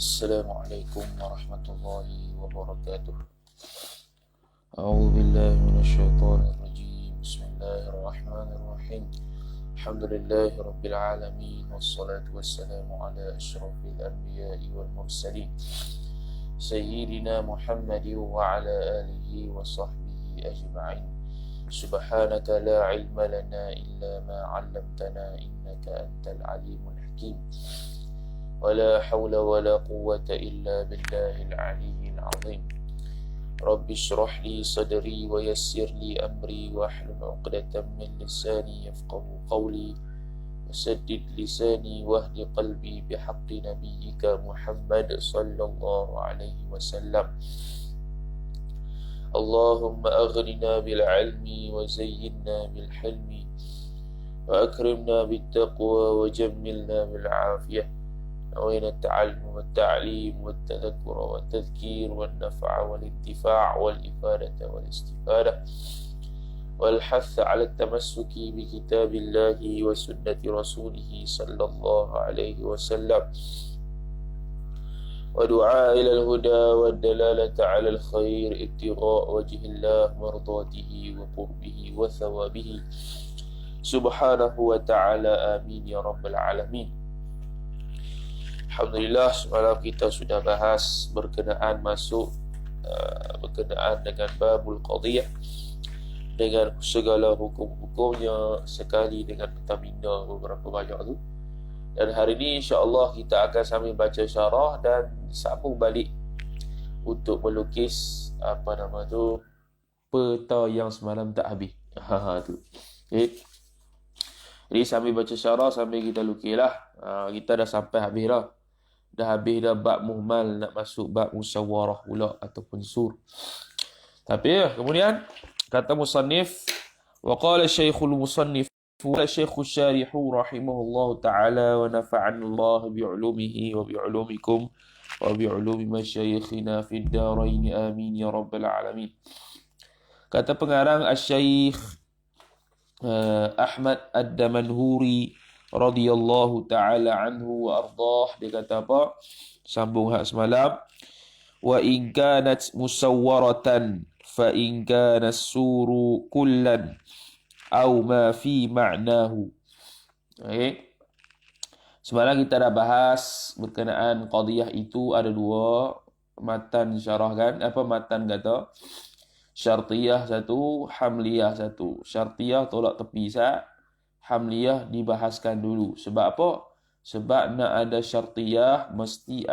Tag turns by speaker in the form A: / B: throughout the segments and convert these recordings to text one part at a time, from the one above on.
A: السلام عليكم ورحمة الله وبركاته. أعوذ بالله من الشيطان الرجيم. بسم الله الرحمن الرحيم. الحمد لله رب العالمين، والصلاة والسلام على أشرف الأنبياء والمرسلين سيدنا محمد وعلى آله وصحبه أجمعين. سبحانك لا علم لنا إلا ما علمتنا إنك أنت العليم الحكيم. ولا حول ولا قوة إلا بالله العلي العظيم. رب اشرح لي صدري ويسر لي أمري واحلل عقدة من لساني يفقه قولي وسدد لساني واهد قلبي بحق نبيك محمد صلى الله عليه وسلم. اللهم أغننا بالعلم وزينا بالحلم وأكرمنا بالتقوى وجملنا بالعافية. وين التعلم والتعليم والتذكر والتذكير والنفع والانتفاع والإفادة والاستفادة والحث على التمسك بكتاب الله وسنة رسوله صلى الله عليه وسلم، ودعاء إلى الهدى والدلالة على الخير ابتغاء وجه الله مرضاته وقربه وثوابه سبحانه وتعالى. آمين يا رب العالمين. Alhamdulillah, semalam kita sudah bahas berkenaan dengan babul qadiyah, dengan segala hukum-hukumnya sekali dengan pentamina beberapa banyak tu. Dan hari ini insya-Allah kita akan sambil baca syarah dan sambung balik untuk melukis peta yang semalam tak habis. Tu. Okay. Jadi sambil baca syarah sambil kita lukislah. Kita dah sampai habis dah. Dah habis dah bab muhmal, nak masuk bab musyawarah pula ataupun sur. Tapi kemudian kata musannif, wa qala syekhul musannif wa syekhul syarihu rahimahullah ta'ala wa nafa'ana Allah bi'ulumihi wa bi'ulumikum wa bi'ulumi masyayikhina fid darain amin ya rabbal alamin. Kata pengarang Asy-Syaikh Ahmad Ad-Damanhuri radhiyallahu ta'ala anhu wa ardah, dia kata apa? Sambung hak semalam. Wa in kanat musawwaratan fa in kana as-suru kullan aw ma fi ma'nahu. Okay. Semalam kita dah bahas berkenaan qadiyah itu ada dua matan syarah kan? Matan kata syartiyah satu, hamliyah satu. Syartiyah tolak tepi sat, hamliyah dibahaskan dulu. Sebab apa? Sebab nak ada syartiyah mesti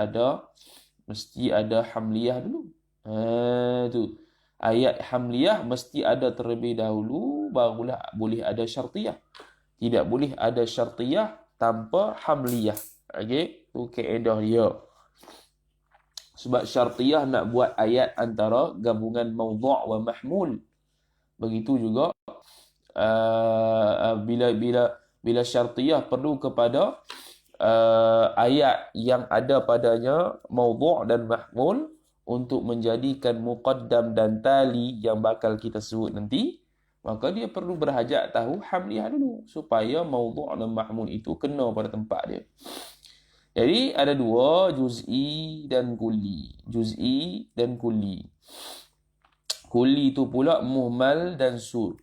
A: ada hamliyah dulu. Tu. Ayat hamliyah mesti ada terlebih dahulu, barulah boleh ada syartiyah. Tidak boleh ada syartiyah tanpa hamliyah. Okey, tu kaedah dia. Sebab syartiyah nak buat ayat antara gabungan maudhu' wa mahmul. Begitu juga bila syartiyah perlu kepada ayat yang ada padanya maudhu' dan mahmul untuk menjadikan muqaddam dan tali yang bakal kita sebut nanti, maka dia perlu berhajat tahu hamliyah dulu supaya maudhu' dan mahmul itu kena pada tempat dia. Jadi ada dua, juz'i dan kulli. Juz'i dan kulli. Kulli itu pula muhmal dan sur.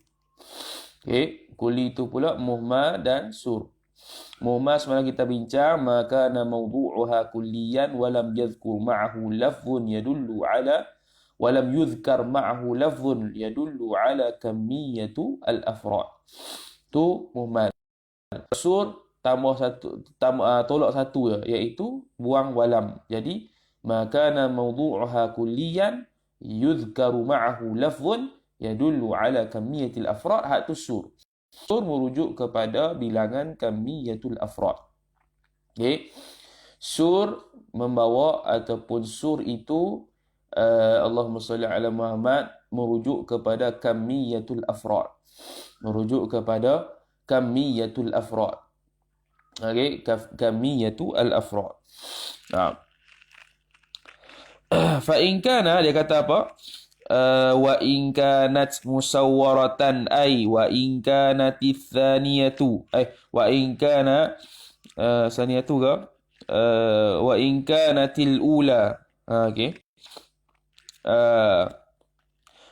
A: Okey, kulli itu pula muhmal dan sur. Muhmal semalam kita bincang, maka na mawdu'uha kulliyan wa lam yadhkur ma'ahu lafzun yadullu ala wa lam yudhkar ma'ahu lafzun yadullu ala kamiyatu al-afrad. Tu muhmal. Sur tolak satu je, iaitu buang walam. Jadi maka na mawdu'uha kulliyan yudhkaru ma'ahu lafzun yadullu ala kamiyatil afrad. Hak tu sur. Sur merujuk kepada bilangan kamiyatul afrad. Okay. Sur membawa ataupun sur itu Allahumma salli ala Muhammad merujuk kepada kamiyatul afrad. Merujuk kepada kamiyatul afrad. Okay. Kamiyatul afrad. Fa in kana, dia kata apa? Wa in kanat musawwaratan ay wa in kanat tsaniyatu wa in kana saniyatu ke wa in kanatil ula. Okey.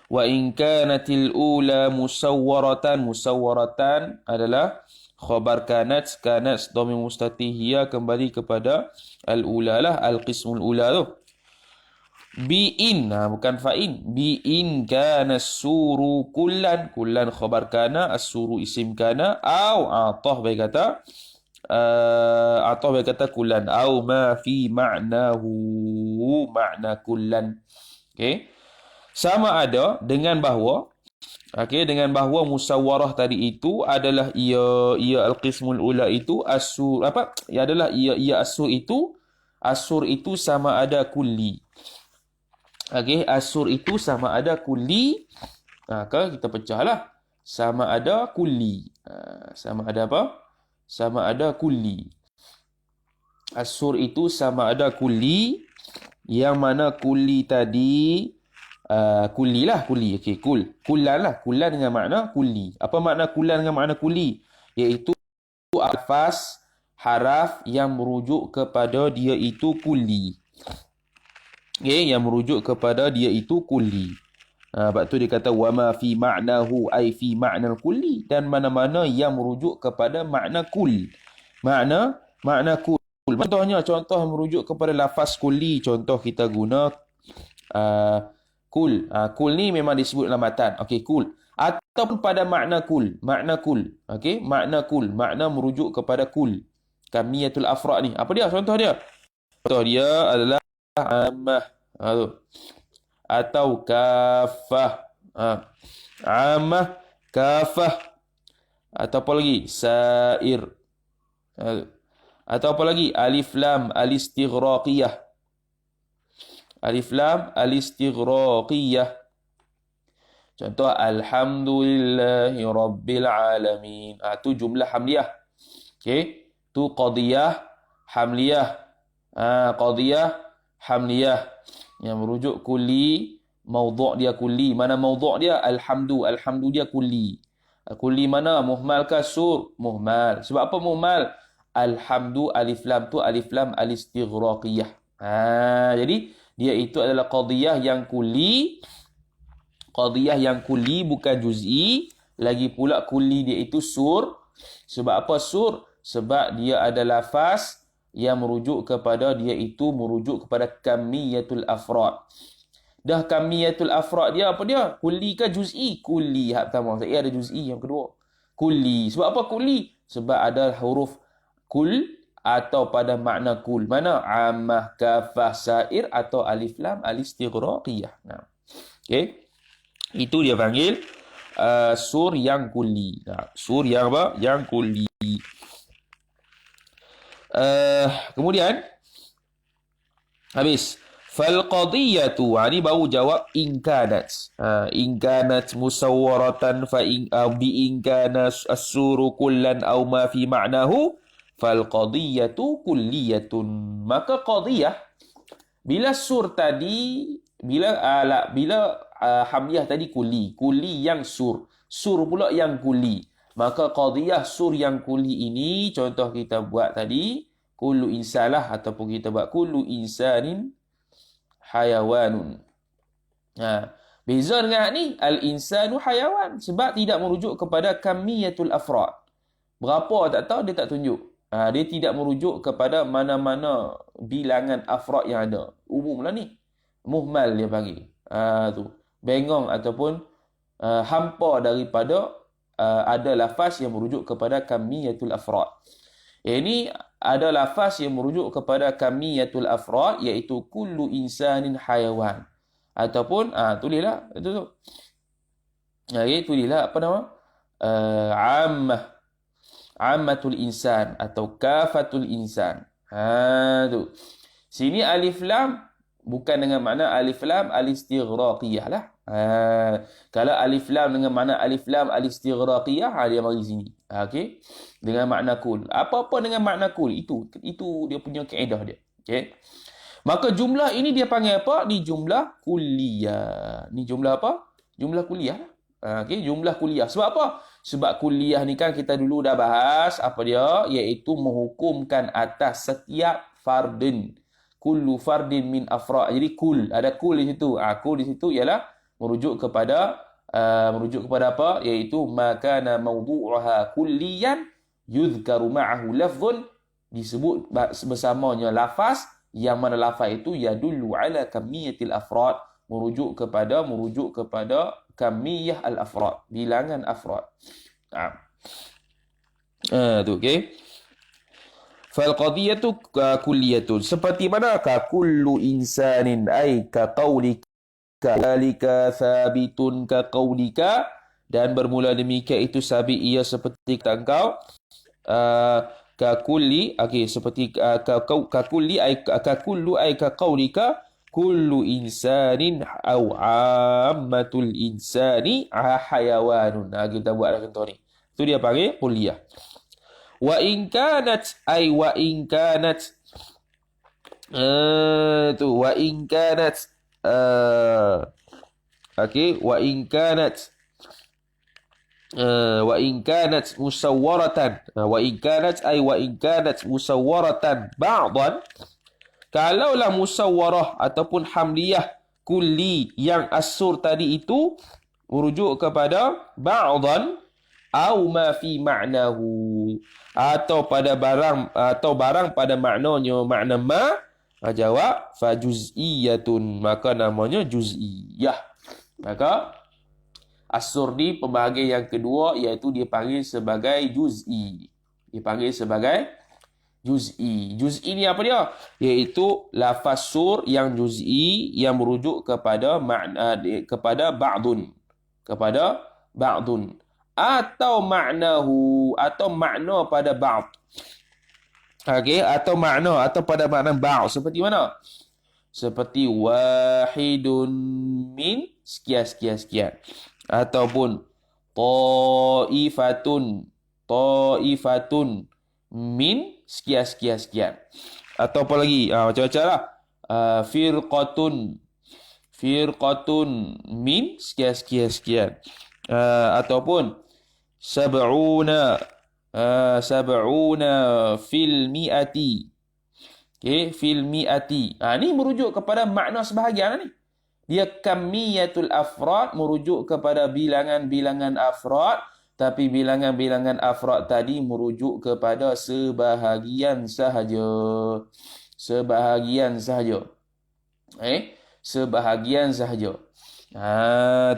A: Wa in kanatil ula musawwaratan adalah khabar kanat dhamir mustatihiyah kembali kepada al-ula lah, al-qismul ula tu. Bi in, bukan fa in. Bi in kana suru kullan khabar kana, as-suru isim kana, au atah baik kata kullan, au ma fi ma'nahu ma'na kullan. Okey. Sama ada dengan bahawa dengan bahawa musawwarah tadi itu adalah ia al-qismul ula itu asur adalah ia asur itu sama ada kulli. Asur itu sama ada kulli. Kita pecahlah. Sama ada kulli. Sama ada apa? Sama ada kulli. Asur itu sama ada kulli. Yang mana kulli tadi kulli lah, kulli. Okey, kullan lah. Kullan dengan makna kulli. Apa makna kullan dengan makna kulli? Iaitu alfaz haraf yang merujuk kepada dia itu kulli. Yang merujuk kepada dia itu kulli. Sebab tu dia kata wa ma fi ma'nahu ay fi ma'nal kulli, dan mana-mana yang merujuk kepada makna kul. Makna kul. Contoh merujuk kepada lafaz kulli, contoh kita guna kul. Kul ni memang disebut dalam matan. Okey, kul. Ataupun pada makna kul. Okey, makna kul. Makna merujuk kepada kul. Kamiyatul afra' ni. Apa dia? Contoh dia. Contoh dia adalah ammah. Atau kafah. Ammah, kafah. Atau apa lagi? Sair. Atau apa lagi? Alif lam al-istighraqiyah. Alif lam al-istighraqiyah. Contoh alhamdulillahi rabbil alamin. Tu jumlah hamliyah. Okey. Tu qadiyah hamliyah. Qadiyah hamliyah yang merujuk kulli, maudhu' dia kulli. Mana maudhu' dia? Alhamdu dia kulli. Kulli mana? Muhmal ke sur? Muhmal. Sebab apa muhmal? Alhamdu alif lam tu alif lam al-istighraqiyah. Jadi dia itu adalah qadiyah yang kulli. Qadiyah yang kulli bukan juz'i. Lagi pula kulli dia itu sur. Sebab apa sur? Sebab dia adalah lafaz yang merujuk kepada dia itu merujuk kepada kamiyatul afrad. Dah kamiyatul afrad dia apa dia? Kulli ke juz'i? Kulli hak pertama. Saya ada juz'i yang kedua. Kulli. Sebab apa kulli? Sebab ada huruf kul atau pada makna kul. Mana? Ammah, kafah, sair atau alif lam al-istighraqiyah. Okey. Itu dia panggil sur yang kulli. Sur yang apa? Yang kulli. Kemudian habis fal qadiyatu, ni baru jawab in kanat. In kanat musawwaratan fa in bi in kana as-suru kullan aw ma fi ma'nahu fal qadiyatu kulliyatun. Maka qadiyah bila sur tadi bila hamliyah tadi kulli yang sur pula yang kulli. Maka qadiyah sur yang kulli ini, contoh kita buat tadi, kullu insanlah, ataupun kita buat kullu insanin hayawanun. Beza dengan ni, al-insanu hayawan. Sebab tidak merujuk kepada kamiyatul afrad. Berapa tak tahu, dia tak tunjuk. Dia tidak merujuk kepada mana-mana bilangan afrad yang ada. Umum lah ni. Muhmal dia panggil. Tu. Bengong ataupun hampa daripada ada lafaz yang merujuk kepada kamiyatul afrad. Ini ada lafaz yang merujuk kepada kamiyatul afrad, iaitu kullu insanin hayawan. Ataupun tulislah itu tu. Tulislah apa nama? Ammatul insan atau kafatul insan. Tu. Sini alif lam bukan dengan makna alif lam al-istighraqiyah lah. Kalau alif lam dengan makna alif lam al-istighraqiyah, dia mari sini. Okey. Dengan makna kul. Apa-apa dengan makna kul, itu dia punya kaedah dia. Okey. Maka jumlah ini dia panggil apa? Ni jumlah kulliyah. Ni jumlah apa? Jumlah kulliyah. Okey, jumlah kulliyah. Sebab apa? Sebab kulliyah ni kan kita dulu dah bahas apa dia, iaitu menghukumkan atas setiap fardin. Kullu fardin min afrad. Jadi kul, ada kul di situ. Kul di situ ialah merujuk kepada apa? Iaitu makana mawdu'uha kulliyan yuzkaru ma'ahu lafzun, disebut bersamanya lafaz yang mana lafaz itu yadullu ala kamiyatil afrad, merujuk kepada kamiyah al-afrad, bilangan afrad. Tu okey. Fal qadiyatu kulliyatun, seperti mana ka kullu insanin ay ka qaulika zalika sabitun ka qaulika, dan bermula demikian itu sabit ia seperti kata engkau. Ka kulli, okey, seperti ka kulli ay ka kullu ay ka qaulika kullu insanin au ammatul insani hayawanun. Kita buat contoh ni. Tu dia panggil kulliyah. Wa in kanat ay wa in kanat wa in kanat okey, wa in kanat musawwaratan, wa in kanat ay wa in kanat musawwaratan ba'dan, kalaulah musawwarah ataupun hamliyah kulli yang asur tadi itu merujuk kepada ba'dan au ma fi ma'nahu, atau pada barang pada maknanya, makna ma, jawab fa juz'iyatun, maka namanya juz'iyah. Maka asur di pembahagian yang kedua iaitu dipanggil sebagai juz'i. Juz'i ni apa dia? Iaitu lafaz sur yang juz'i yang merujuk kepada makna, kepada ba'dun, atau maknahu, atau makna pada ba'd. Okey, atau pada makna ba'd. Seperti mana? Seperti wahidun min sekian. Ataupun ta'ifatun min sekian. Atau apa lagi? Macam-macam lah. Firqatun min sekian. Ataupun sab'una fil mi'ati. Okey, fil mi'ati. Ni merujuk kepada makna sebahagian ni. Dia kamiyatul afrad, merujuk kepada bilangan-bilangan afrad, tapi bilangan-bilangan afrad tadi merujuk kepada sebahagian sahaja. Sebahagian sahaja.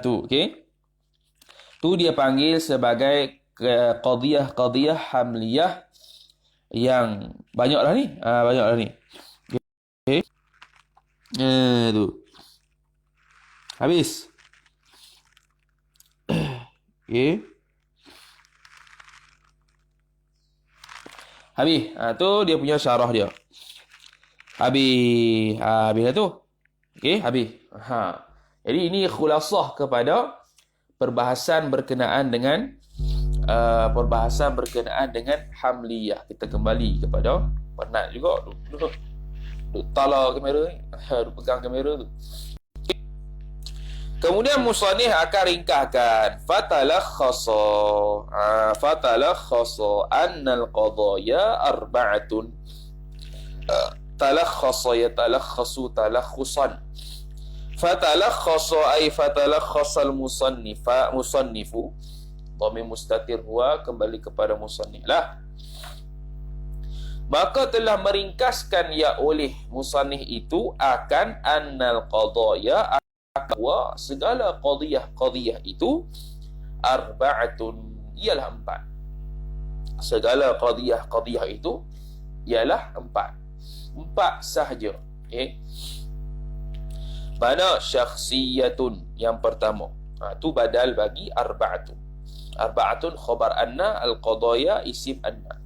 A: Tu, okey. Tu dia panggil sebagai qadiyah hamliyah yang banyaklah ni. Okey. Tu. Habis. Okey. Habis. Tu dia punya syarah dia. Habis dah tu. Okey, habis. Jadi ini khulasah kepada perbahasan berkenaan dengan hamliyah. Kita kembali kepada penat juga duk tala kamera ni. Duk pegang kamera tu. Kemudian musannif akan ringkaskan fatalakhasa anna al-qadaya arba'atun. Talakhasa yatalakhasu talakhusan. Fatalakhasa ay fatalakhasa musannifu. Dhamir mustatir huwa, kembali kepada musannif lah. Maka telah meringkaskan ya oleh musannif itu akan annal qadaya, bahwa segala qadiyah itu arba'atun, ialah 4. Segala qadiyah itu ialah 4 sahaja. Okey. Mana syakhsiyatun yang pertama. Tu badal bagi arba'atun. Arba'atun khabar anna, al-qadaya isim anna.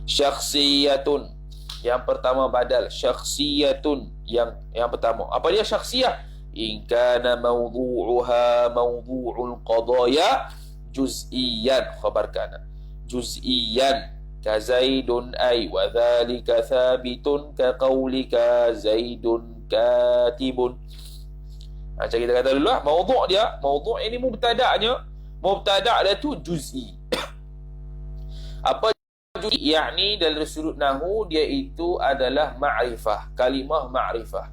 A: Syakhsiyatun yang pertama badal, syakhsiyatun yang pertama. Apa dia syakhsiyah? In kana mawdu'uha mawdu'ul qadaya juz'iyan, khabar kana juz'iyan ka zaidun ay wa dhalika thabitun ka qaulika zaidun katibun. Macam kita kata dulu lah, mawdu' ini mubtada' dia tu juz'i. Apa yakni dari sudut nahu dia itu adalah ma'rifah, kalimah ma'rifah.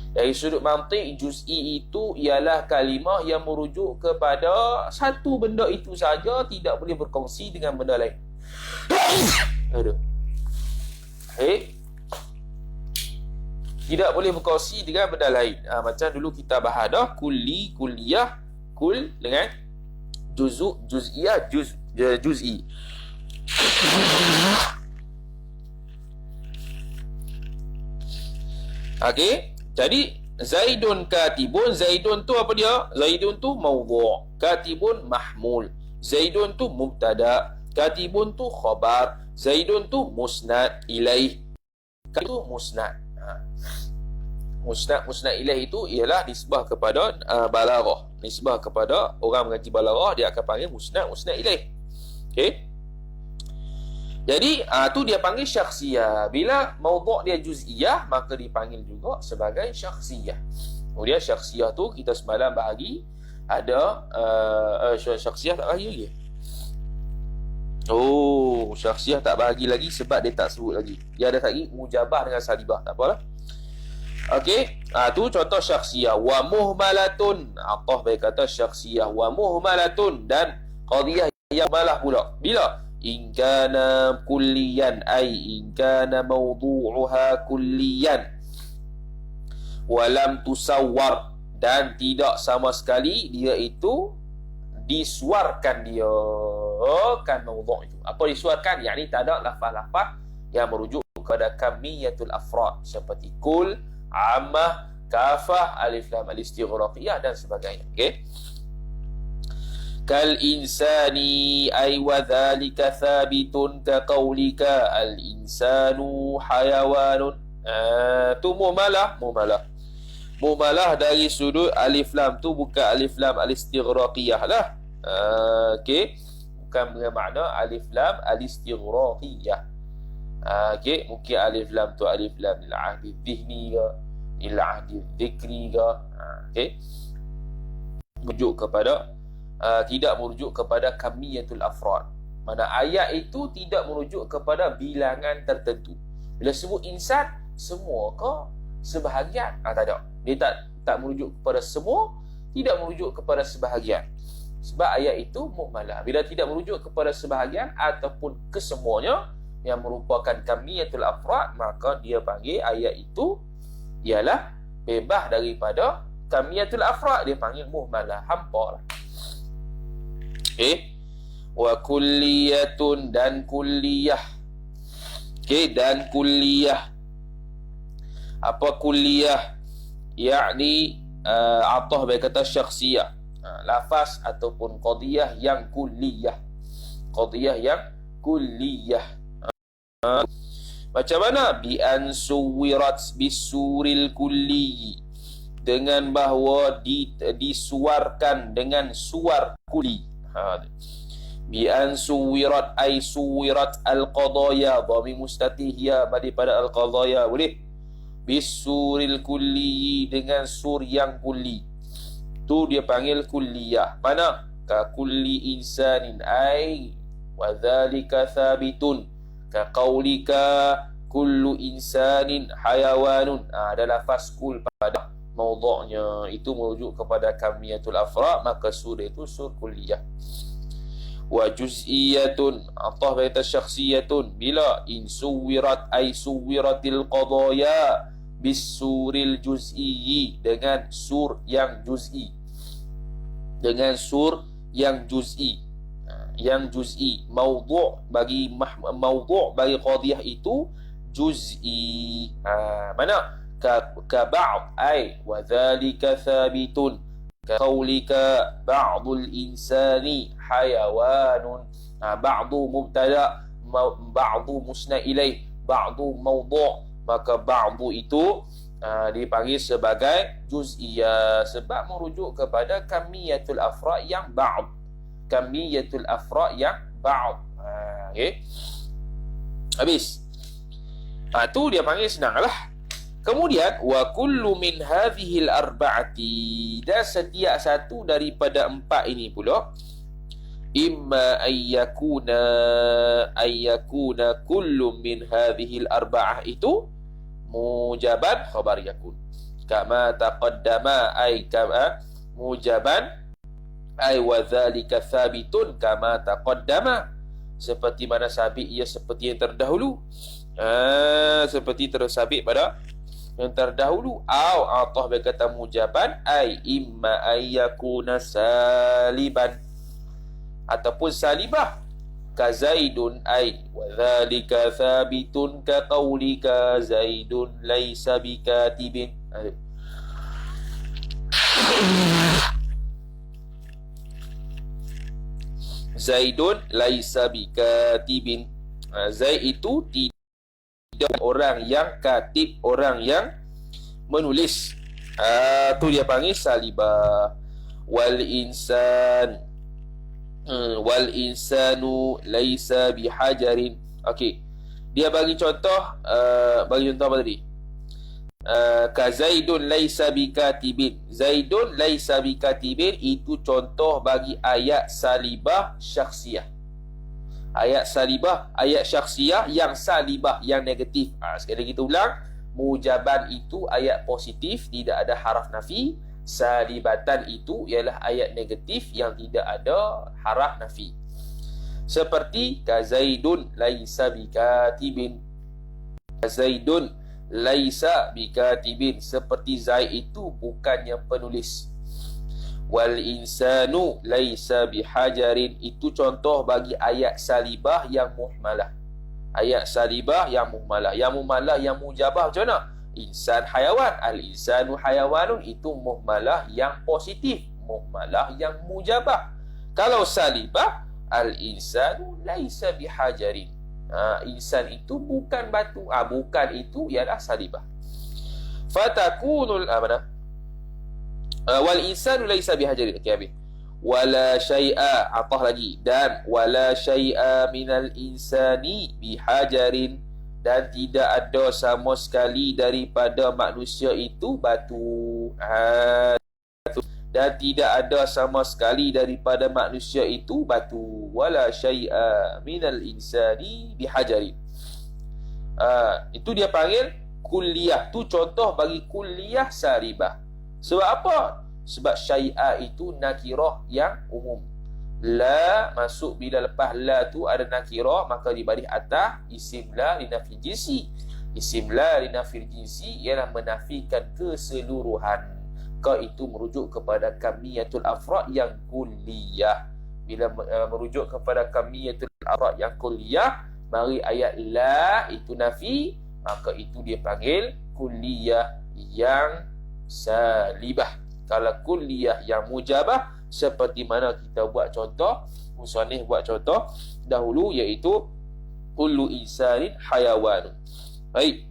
A: Dari sudut mantik, juz'i itu ialah kalimah yang merujuk kepada satu benda itu saja, tidak boleh berkongsi dengan benda lain. Aduh. Tidak boleh berkongsi dengan benda lain. Macam dulu kita bahas dah, kulli, kulliyah, kul dengan juz'u, juz'iyah, juz'i. Okey, jadi Zaidun katibun, Zaidun tu apa dia? Zaidun tu mawdu', katibun mahmul. Zaidun tu mubtada, katibun tu khabar, Zaidun tu musnad ilaih. Itu musnad. Musnad ilaih itu ialah nisbah kepada balaghah. Nisbah kepada orang mengaji balaghah, dia akan panggil musnad ilaih. Okey. Jadi tu dia panggil syakhsiyah. Bila mawdu' dia juz'iyah, maka dipanggil juga sebagai syakhsiyah. Kemudian syakhsiyah tu kita semalam bahagi ada syakhsiyah tak bahagi lagi. Oh, syakhsiyah tak bahagi lagi sebab dia tak sebut lagi. Dia ada lagi mujabah dengan salibah, tak apalah. Okey, tu contoh syakhsiyah. Wa muhmalatun, Athah baik kata syakhsiyah. Wa muhmalatun, dan qadhiyah yang malah pula. Bila in kana kulliyan, ay in kana mawdu'uha kulliyan, wa lam tusawwar, dan tidak sama sekali dia itu disuarkan, dia kan mawdu' itu. Apa disuarkan? Yakni tak ada lafaz-lafaz yang merujuk kepada kamiyatul afrad seperti kul, ammah, kafah, alif lam al-istighraqiyah dan sebagainya. Okey. Kal insani ay wa dhalika thabitun ka qawlika al insanu hayawanun. Tu mumalah dari sudut alif lam tu bukan alif lam al-istighraqiyah lah. Okey, bukan dengan makna alif lam al-istighraqiyah. Okey, mungkin alif lam tu alif lam lil ahdi dhihni ke, lil ahdi dhikri ke. Okey, merujuk kepada tidak merujuk kepada kamiyatul afrad. Mana ayat itu tidak merujuk kepada bilangan tertentu. Bila sebut insan, semua ke sebahagian? Tak ada. Dia tak merujuk kepada semua, tidak merujuk kepada sebahagian. Sebab ayat itu muhmalah. Bila tidak merujuk kepada sebahagian ataupun kesemuanya yang merupakan kamiyatul afrad, maka dia panggil ayat itu ialah bebas daripada kamiyatul afrad, dia panggil muhmalah, hampa lah. Okey, wa kulliyatun, dan kulliyah. Okey, dan kulliyah. Apa kulliyah? Yakni Athah baik kata syakhsiyah, lafaz ataupun qadhiyah yang kulliyah. Qadhiyah yang kulliyah. Macam mana? Bi an suwirat bisuril kulli, dengan bahawa disuarkan dengan suar kulli. Bi an suwirat ay suwirat al-qadaya, dhamir mustatih ya daripada al-qadaya, boleh. Bisuril kulli, dengan sur yang kulli, tu dia panggil kulliyah. Mana? Ka kulli insanin ay wa dhalika thabitun ka qaulika kullu insanin hayawanun. Ada lafaz kul pada mawdu'nya, itu merujuk kepada kamiyatul afrad, maka sur itu sur kulliyah. Wa juz'iyatun, Athah baita syakhsiyatun, bila in suwirat ay suwiratil qadaya bisuril juz'i, dengan sur yang juz'i, dengan sur yang juz'i. Yang juz'i, mawdu' bagi qadhiyah itu juz'i. Mana? Ka ba'd ay wa dhalika thabitun ka qawlika ba'dul insani hayawanun. Ba'du mubtada, ba'du musnad ilaih, ba'du mawdu', maka ba'du itu dipanggil sebagai juz'iyah sebab merujuk kepada kamiyatul afrad yang ba'd. Kamiyatul afrad yang ba'd. Okey, habis. Tu dia panggil senanglah. Kemudian wa kullu min hadhil arba'ati, dan setiap satu daripada empat ini pula, imma ayyakuna kullum min hadhil arba'ah itu mujaban khabar yakun. Kama taqaddama ay kama mujaban ay wa dzalika thabitun kama taqaddama. Seperti mana sabit ia seperti yang terdahulu. Seperti tersabit pada yang terdahulu. Au atah berkata mujaban ay imma ayyakuna saliban ataupun salibah ka Zaidun ay wa dzalika thabitun ka qaulika Zaidun laisa bikatibin. Zaidun laisa bikatibin. Zaid itu tidak orang yang katib, orang yang menulis. Tu dia panggil salibah. Wal insanu laisa bihajarin. Okey. Dia bagi contoh apa tadi? Ka Zaidun laisa bikatibin. Zaidun laisa bikatibin itu contoh bagi ayat salibah syakhsiyah. Ayat salibah, ayat syakhsiyah yang salibah, yang negatif. Sekali lagi kita ulang. Mujaban itu ayat positif, tidak ada haraf nafi. Salibatan itu ialah ayat negatif yang tidak ada haraf nafi. Seperti ka Zaidun laisa bikatibin. Zaidun laisa bikatibin, seperti Zaid itu bukannya penulis. Wal insanu laisa bihajarin, itu contoh bagi ayat salibah yang muhmalah. Ayat salibah yang muhmalah. Yang muhmalah yang mujabah macam mana? Insan hayawan. Al-insanu hayawanun itu muhmalah yang positif, muhmalah yang mujabah. Kalau salibah, al-insanu laisa bihajarin. Insan itu bukan batu. Bukan itu ialah salibah. Fatakunul wal insanu laisa bihajarin. Okey, habis. Wala syai'a, atah lagi, dan wala syai'a minal insani bihajarin, dan tidak ada sama sekali daripada manusia itu batu. Dan tidak ada sama sekali daripada manusia itu batu. Wala syai'a minal insani bihajarin. Itu dia panggil kulliyah. Tu contoh bagi kulliyah salibah. Sebab apa? Sebab syai'a itu nakirah yang umum. La masuk bila lepas la tu ada nakirah, maka di baris atas isim la linafil jinsi. Isim la linafil jinsi ialah menafikan keseluruhan. Ka itu merujuk kepada kamiyatul afrad yang kulliyah. Bila merujuk kepada kamiyatul afrad yang kulliyah, mari ayat la itu nafi, maka itu dia panggil kulliyah yang salibah. Kalau kulliyah yang mujabah, seperti mana kita buat contoh, musannif buat contoh dahulu, iaitu kullu insanin hayawan. Baik,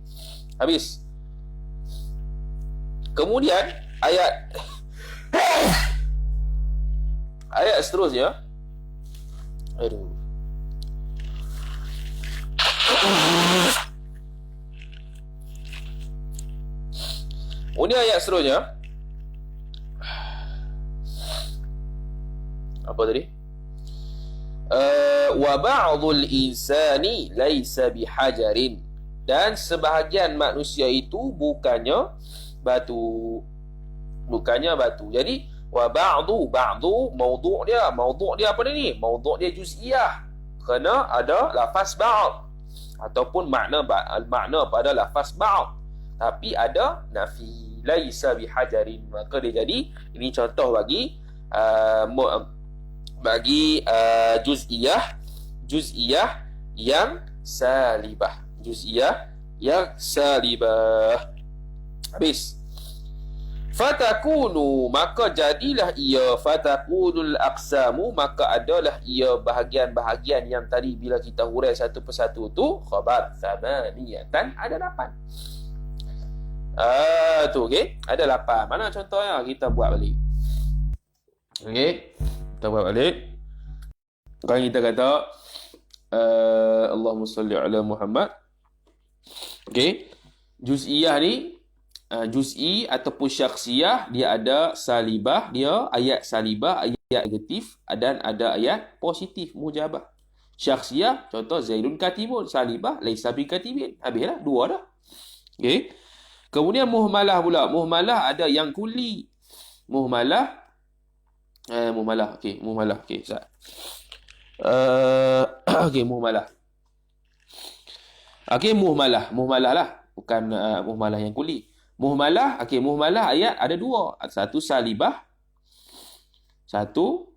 A: habis. Kemudian ayat ayat seterusnya. Aduh. Ini ayat seterusnya. Apa tadi? Wa ba'dul insani laisa bihajarin, dan sebahagian manusia itu bukannya batu. Bukannya batu. Jadi wa ba'du maudhu' dia apa ni? Maudhu' dia juz'iyah. Kerana ada lafaz ba'd ataupun makna pada lafaz ba'd, tapi ada nafi laisa bihajarin. Maka dia jadi ini contoh bagi juz'iyah yang salibah. Juz'iyah yang salibah. Habis. Fatakunu, maka jadilah ia, fatakunul aqsamu, maka adalah ia bahagian-bahagian yang tadi bila kita hurai satu persatu tu khabar thamaniyatan, ada 8. Tu okey, ada 8. Mana contohnya? Kita buat balik. Okey, kita buat balik. Sekarang kita kata Allahumma salli ala Muhammad. Okey, juz'iyah ni, juz'i ataupun syakhsiyah, dia ada salibah, dia ayat salibah, ayat ayat negatif dan ada ayat positif mujabah. Syakhsiyah contoh Zaidun katibun, salibah laisa bi katibin. Habislah dua dah. Okey. Kemudian muhmalah pula. Muhmalah ada yang kuli. Muhmalah okey, muhmalah. Okey, Ustaz. Okey, muhmalah. Okey, muhmalah lah. Bukan muhmalah yang kuli. Muhmalah, okey, muhmalah ayat ada dua. Satu salibah, satu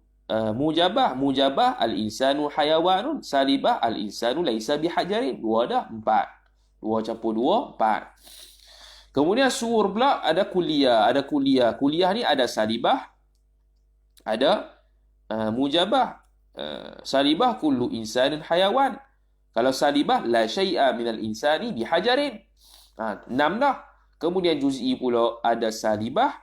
A: mujabah. Mujabah al-insanu hayawanun, salibah al-insanu laisa bihajarin. Dua dah, empat. Dua campur dua, empat. Kemudian suur pula ada kuliah, ada kuliah. Kuliah ni ada salibah, ada mujabah. Salibah kullu insanin hayawan. Kalau salibah la syai'a minal insani bihajarin. Enam dah. Kemudian juz'i pula ada salibah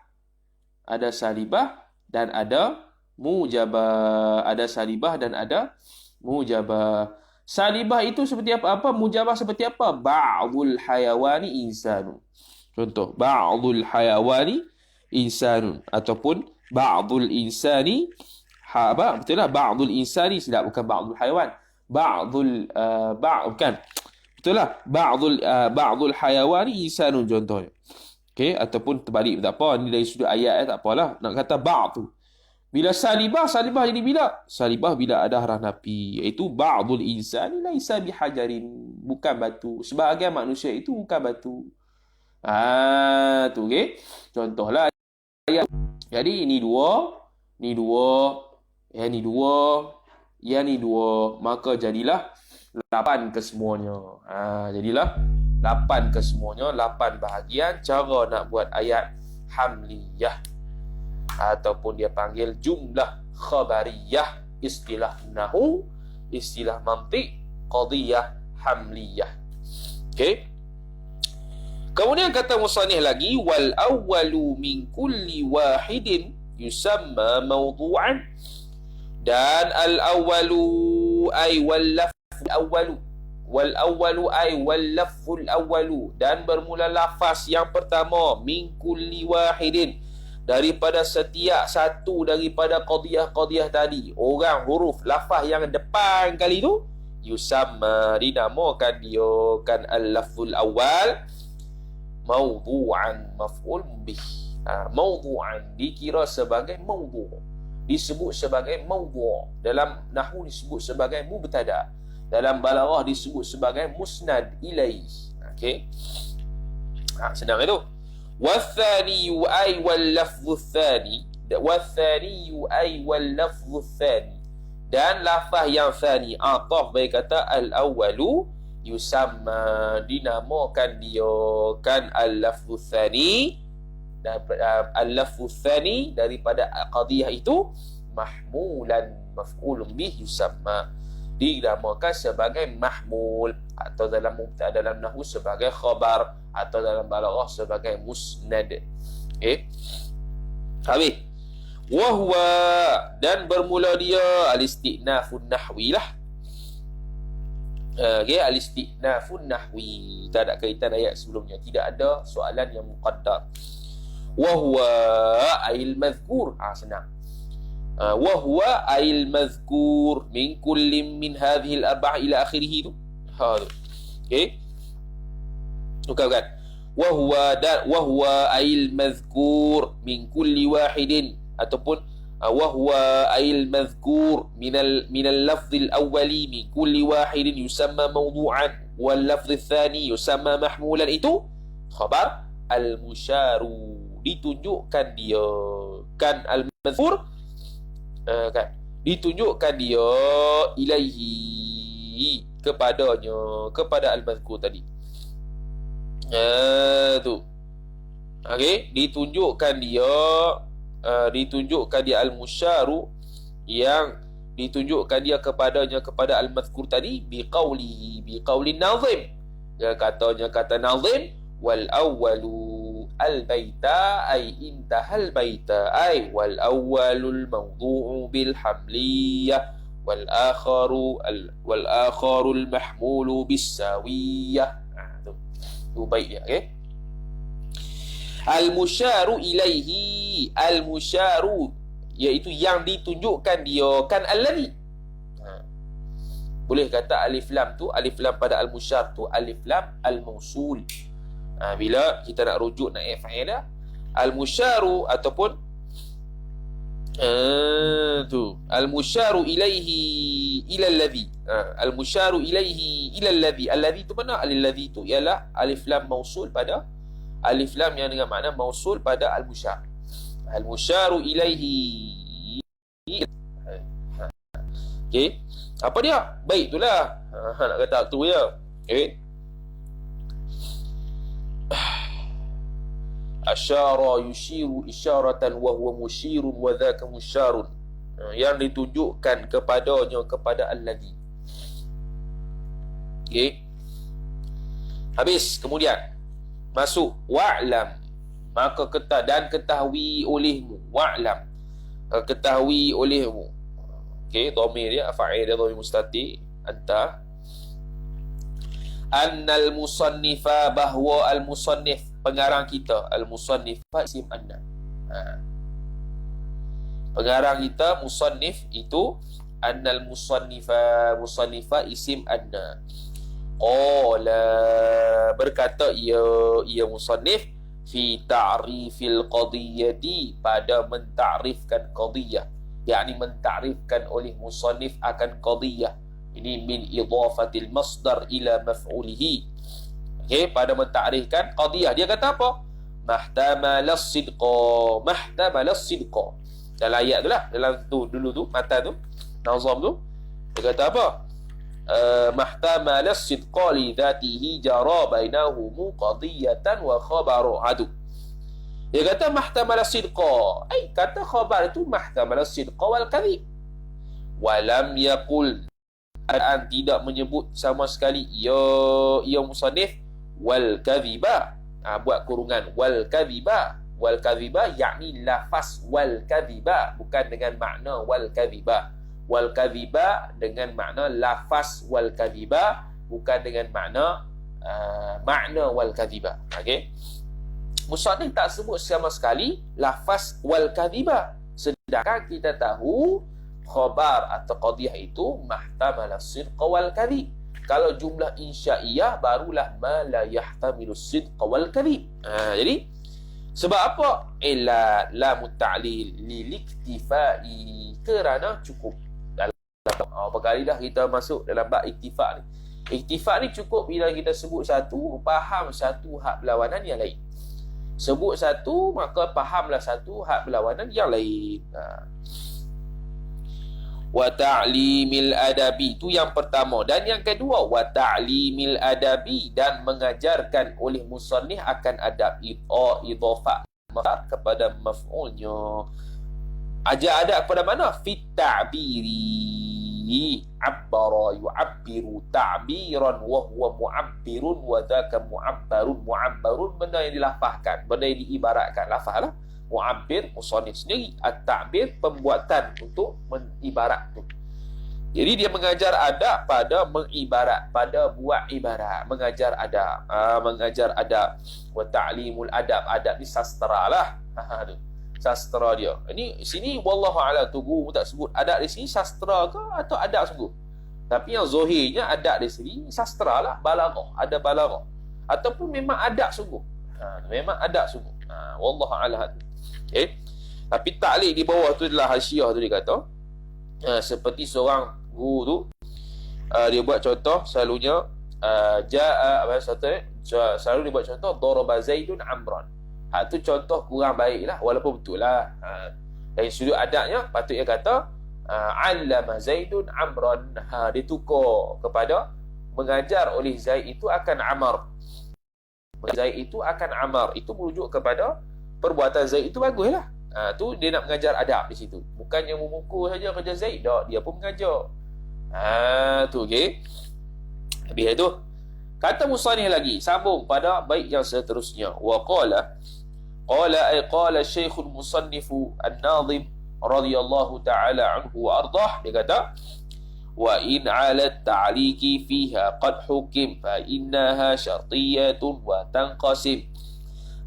A: dan ada mujabah. Ada salibah dan ada mujabah. Salibah itu seperti apa? Mujabah seperti apa? Ba'dul hayawani insanun. Contoh, ba'dul hayawani insanun ataupun ba'dul insani betul lah, ba'dul insani silap, bukan ba'dul hayawan. Bukan. Betul lah, ba'dul hayawani insanun contohnya. Okey, ataupun terbalik tak apa, ni dari sudut ayat tak apalah. Nak kata ba'du. Bila salibah jadi bila? Salibah bila ada harah napi, iaitu ba'dul insani laisa bihajarin, bukan batu. Sebahagian manusia itu bukan batu. Tu okey. Contohlah ayat. Jadi ini dua, yang ni dua, maka jadilah 8 kesemuanya. Jadilah 8 kesemuanya, 8 bahagian cara nak buat ayat hamliyah ataupun dia panggil jumlah khabariyah, istilah nahu, istilah mantiq, qadiyah hamliyah. Okey. Kemudian kata musannif lagi, wal awwalu min kulli wahidin yusamma mawdu'an. Dan al awwalu ay wal lafzul awwalu. Wal awwalu ay wal lafzul awwalu, dan bermula lafaz yang pertama min kulli wahidin, daripada setiap satu daripada qadiyah-qadiyah tadi. Orang huruf lafaz yang depan kali tu yusamma, dinamakan dia kan al lafzul awwal mawdu'an maf'ul bih. Mawdu'an dikira sebagai mawdu', disebut sebagai mawdu'. Dalam nahwu disebut sebagai mubtada, dalam balaghah disebut sebagai musnad ilaih. Okey, senang itu. Wathani ay wal lafdhu tsani, wathani ay wal lafdhu tsani, dan lafaz yang tsani ataf baik kata al awwalu yusamma, dinamakan dia kan al-lafzu tsani, al-lafzu tsani daripada qadiyah itu mahmulan maf'ulun bih yusamma, dinamakan sebagai mahmul, atau dalam nahwu sebagai khabar, atau dalam balaghah sebagai musnad. Okey, habis. Wa huwa, dan bermula dia al-istinafun nahwi lah. Okay, al-istinafun nahwi, tak ada kaitan ayat sebelumnya, tidak ada soalan yang muqaddar. Wa huwa ayil mazkur, senang. Wa huwa ayil mazkur min kullin min hadhihi al-arba'a ila akhirih tu. Okey, bukan. Wa huwa ayil mazkur min kulli wahidin, ataupun وهو أي المذكور من اللفظ الأولي من كل واحد يسمى موضوعا واللفظ الثاني يسمى محمولا. Itu khabar al-musyaru, ditunjukkan dia kan al-mazkur, kan ditunjukkan dia ilaihi, kepadanya, kepada al-mazkur tadi. Tu okey, ditunjukkan dia al-musyaru, yang ditunjukkan dia kepadanya, kepada al-mazkur tadi, biqaulin nazim, dia kata nazim, wal awwalu al-baita ay intahal baita ay wal awwalul mawdu'u bil hamliyah wal akharu al-mahmulu bis sawiyah. Tu baik dia. Okey, al-musyaru ilaihi, al-musyaru iaitu yang ditunjukkan dia kan alladhi. Boleh kata alif lam tu, alif lam pada al-musyar tu alif lam al-mausul. Bila kita nak rujuk nak faedah al-musyaru ataupun tu al-musyaru ilaihi ila alladhi. Al-musyaru ilaihi ila alladhi. Alladhi tu mana? Alladhi tu ialah alif lam mausul pada alif lam yang dengan makna mausul pada al-musyar. Al-musyaru ilaihi. Okey. Apa dia? Baik itulah. Nak kata tu ya. Okey. Asyara yushiru isyaratan wa huwa musyirun wa dhaka musyarun. Yang ditunjukkan kepadanya kepada alladhi. Okey. Habis kemudian masuk wa'lam, maka ketahui olehmu. Wa'lam, ketahui olehmu. Okey, dhamir dia fa'il dia dhamir mustatir anta. Annal musannifa, bahwa al musannif pengarang kita, al musannif isim anna. Pengarang kita musannif itu annal musannifa isim anna. Qala, berkata ia musannif fi ta'rifil qadiyati, pada mentarifkan qadiyah, yakni mentarifkan oleh musannif akan qadiyah. Ini min idhafatil masdar ila maf'ulihi. Okey, pada mentarifkan qadiyah dia kata apa? Mahtamalas sidqa, mahtamalas sidqa. Dalam ayat tu lah, dalam tu dulu tu matan tu nazam tu dia kata apa? Mahtamalas sidqa li dhatihi jara bainahum qadiyatan wa khabaru adu. Dia kata mahtamalas sidqa, kata khabar itu mahtamalas sidqa wal kadhib. Walam yaqul, dan tidak menyebut sama sekali ia musannif wal kadhiba. Buat kurungan wal kadhiba. Wal kadhiba yakni lafaz wal kadhiba, bukan dengan makna wal kadhiba. Wal kadhiba dengan makna lafaz wal kadhiba, bukan dengan makna wal kadhiba. Okey, musannif tak sebut sama sekali lafaz wal kadhiba, sedangkan kita tahu khabar atau qadiyah itu mahtamalas sidqa wal kadhib. Kalau jumlah insyaiyah barulah ma la yahtamilu sidqa wal kadhib. Jadi sebab apa? Illa lam ta'lil liliktifai, kerana cukup. Dalam perkara dah kita masuk dalam bab iktifak ni. Iktifak ni cukup bila kita sebut satu, faham satu hak berlawanan yang lain. Sebut satu, maka fahamlah satu hak berlawanan yang lain. Wa ta'limil adabi, itu yang pertama. Dan yang kedua, wa ta'limil adabi, dan mengajarkan oleh musannif akan adab. Idhafah kepada maf'ulnya. Ajar adab kepada mana? Fit ta'biri, abbara yu'abbiru ta'biran wa huwa mu'abbirun wa dhaka mu'abbarun. Mu'abbarun benda yang dilafazkan, benda yang diibaratkan. Lafaz lah. Mu'abbir musannif sendiri, at-ta'bir pembuatan untuk mengibarat tu. Jadi dia mengajar adab pada mengibarat, pada buat ibarat, mengajar adab. Mengajar adab. Wa ta'limul adab, adab ni sastra lah. Sastra dia. Ini sini wallahu a'lam, tu guru tak sebut adab di sini sastra ke atau adab sungguh. Tapi yang zahirnya adab di sini sastra lah, balaghah, ada balaghah. Ataupun memang adab sungguh. Memang adab sungguh. Wallahu a'lam. Tapi ta'liq di bawah tu adalah hasyiah tu dia kata, seperti seorang guru tu, dia buat contoh selalunya selalu dia buat contoh daraba Zaidun Amran. Hak tu contoh kurang baik lah, walaupun betul lah. Dari sudut adabnya patutnya kata allama Zaidun Amran. Dia tukar kepada mengajar oleh Zaid itu akan Amar. Zaid itu akan Amar, itu merujuk kepada perbuatan Zaid itu bagus lah. Tu dia nak mengajar adab di situ. Bukannya memukul saja kerja Zaid, dah dia pun mengajar. Tu okey. Habis itu kata musannif lagi, sambung pada bait yang seterusnya. Wa qala Syekhul Musannifu An-Nazim radhiyallahu ta'ala anhu wa ardah. Dia kata, wa in 'ala at-ta'liqi fiha qad hukim fa innaha syartiyatun wa tanqasim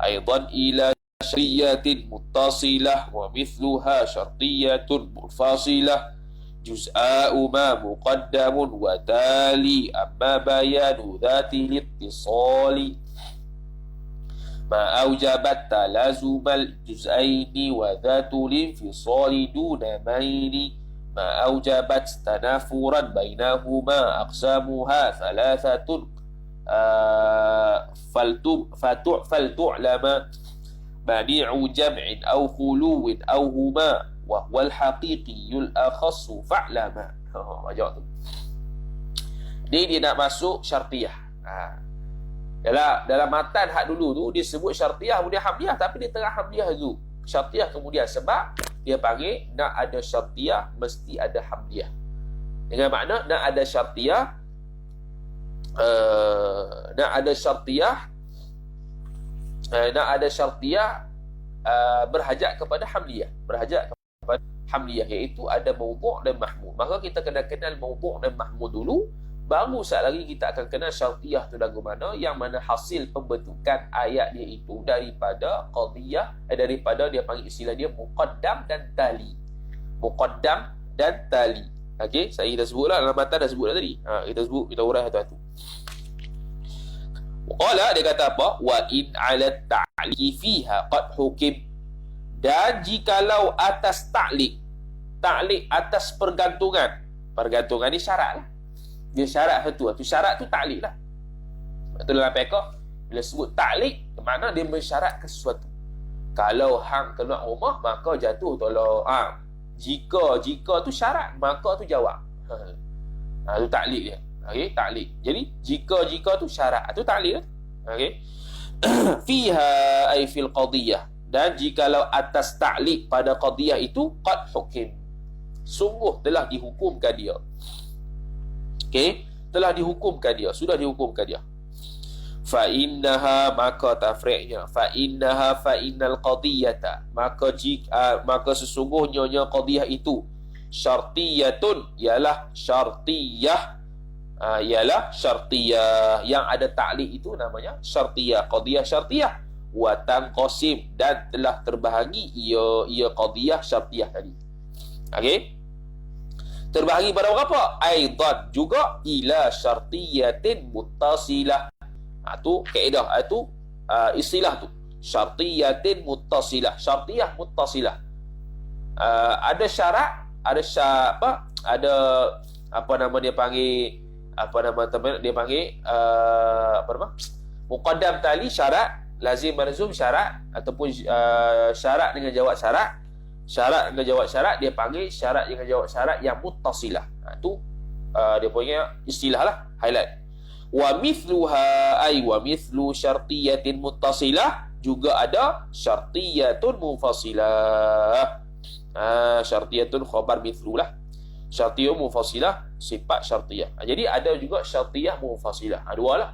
A: aidan ila syartiyatin muttasilah wa mithluha syartiyatun munfasilah juz'a'u ma muqaddamun wa tali amma bayanu dhati littisali ma aujabat talazumal juz'aini wa dhatu linfisali duna maini ma aujabat tanafuran bainahuma aqsamuha thalathatun faltu'lama mani'u jam'in aw khuluwin aw huma wa huwal haqiqiyul akhassu fa'lama. Jawab tu. Ni dia nak masuk syartiyah. Dalam matan hak dulu tu dia sebut syartiyah kemudian hamdiyah, tapi di tengah hamdiyah tu syartiyah kemudian, sebab dia panggil nak ada syartiyah mesti ada hamdiyah. Dengan makna nak ada syartiyah berhajat kepada hamdiyah, iaitu ada mawdu' dan mahmud. Maka kita kena kenal mawdu' dan mahmud dulu, baru saat lagi kita akan kenal syartiyah tu lagu mana, yang mana hasil pembentukan ayat dia itu daripada qadiyah, daripada dia panggil istilah dia muqaddam dan tali. Muqaddam dan tali. Okey, saya dah sebutlah dalam matan, dah sebut dah tadi. Kita sebut, kita urai satu-satu. Qala, dia kata apa? Wa in 'ala ta'liqi fiha qad hukim. Dan jikalau atas ta'liq atas pergantungan ni syarat lah. Dia syarat satu. Tu syarat tu ta'liq lah. Betul dalam fiqh bila sebut ta'liq, makna dia mensyaratkan sesuatu. Kalau hang keluar rumah maka jatuh tolong. Jika tu syarat, maka tu jawab. Tu ta'liq dia. Okey, ta'liq. Jadi jika tu syarat, tu ta'liq lah. Okey. Fiha ay fil qadiyah. Dan jikalau atas ta'liq pada qadiyah itu qad hukim, sungguh telah dihukumkan dia. Okey, telah dihukumkan dia, sudah dihukumkan dia. Fa innaha, maka tafri'nya, fa innal qadiyata, maka sesungguhnya qadiyah itu syartiyatun, ialah syartiyah, yang ada ta'liq itu namanya syartiyah, qadiyah syartiyah. Wa tanqasim, dan telah terbahagi ia qadiyah syartiyah tadi. Okey, terbahagi pada berapa? Aidan juga ila syartiyatin muttasilah. Tu kaedah, tu istilah tu, syartiyatin muttasilah, syartiyah muttasilah. Ada syarat, ada apa nama dia panggil, muqaddam tali syarat, lazim marzum syarat, ataupun syarat dengan jawab syarat. Syarat dengan jawab syarat dia panggil syarat dengan jawab syarat yang muttasilah. Tu dia punya istilah lah, highlight. Wa mithluha ay wa mithlu syartiyatin muttasilah, juga ada syartiyatun munfasilah. Syartiyatun khabar mithlu lah. Syartiyah munfasilah sifat syartiyah. Jadi ada juga syartiyah munfasilah. Dua lah.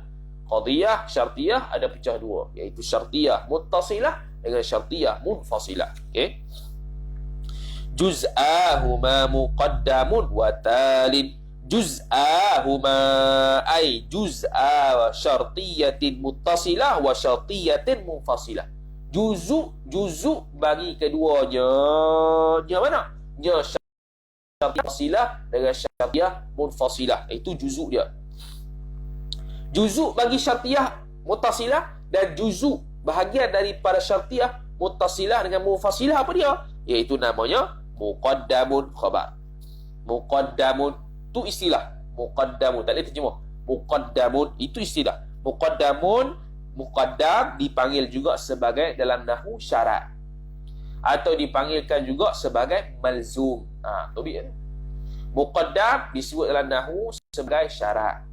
A: Qadiyah, syartiyah ada pecah dua, iaitu syartiyah muttasilah dengan syartiyah munfasilah. Okey. Juz'ahuma muqaddamun wa talin. Juz'ahuma ay juz'a syartiyatin muttasilah wa syartiyatin munfasilah. Juzuk bagi keduanya, nya mana? Nya syartiyah muttasilah dengan syartiyah munfasilah. Itu juzuk dia. Juzuk bagi syartiyah muttasilah dan juzuk bahagian daripada syartiyah muttasilah dengan munfasilah apa dia? Iaitu namanya muqaddamun khabar. Muqaddamun tu istilah. Muqaddamun tak boleh terjemah. Muqaddamun itu istilah. Muqaddam dipanggil juga sebagai dalam nahwu syarat, atau dipanggilkan juga sebagai malzum. Tobik. Muqaddam disebut dalam nahwu sebagai syarat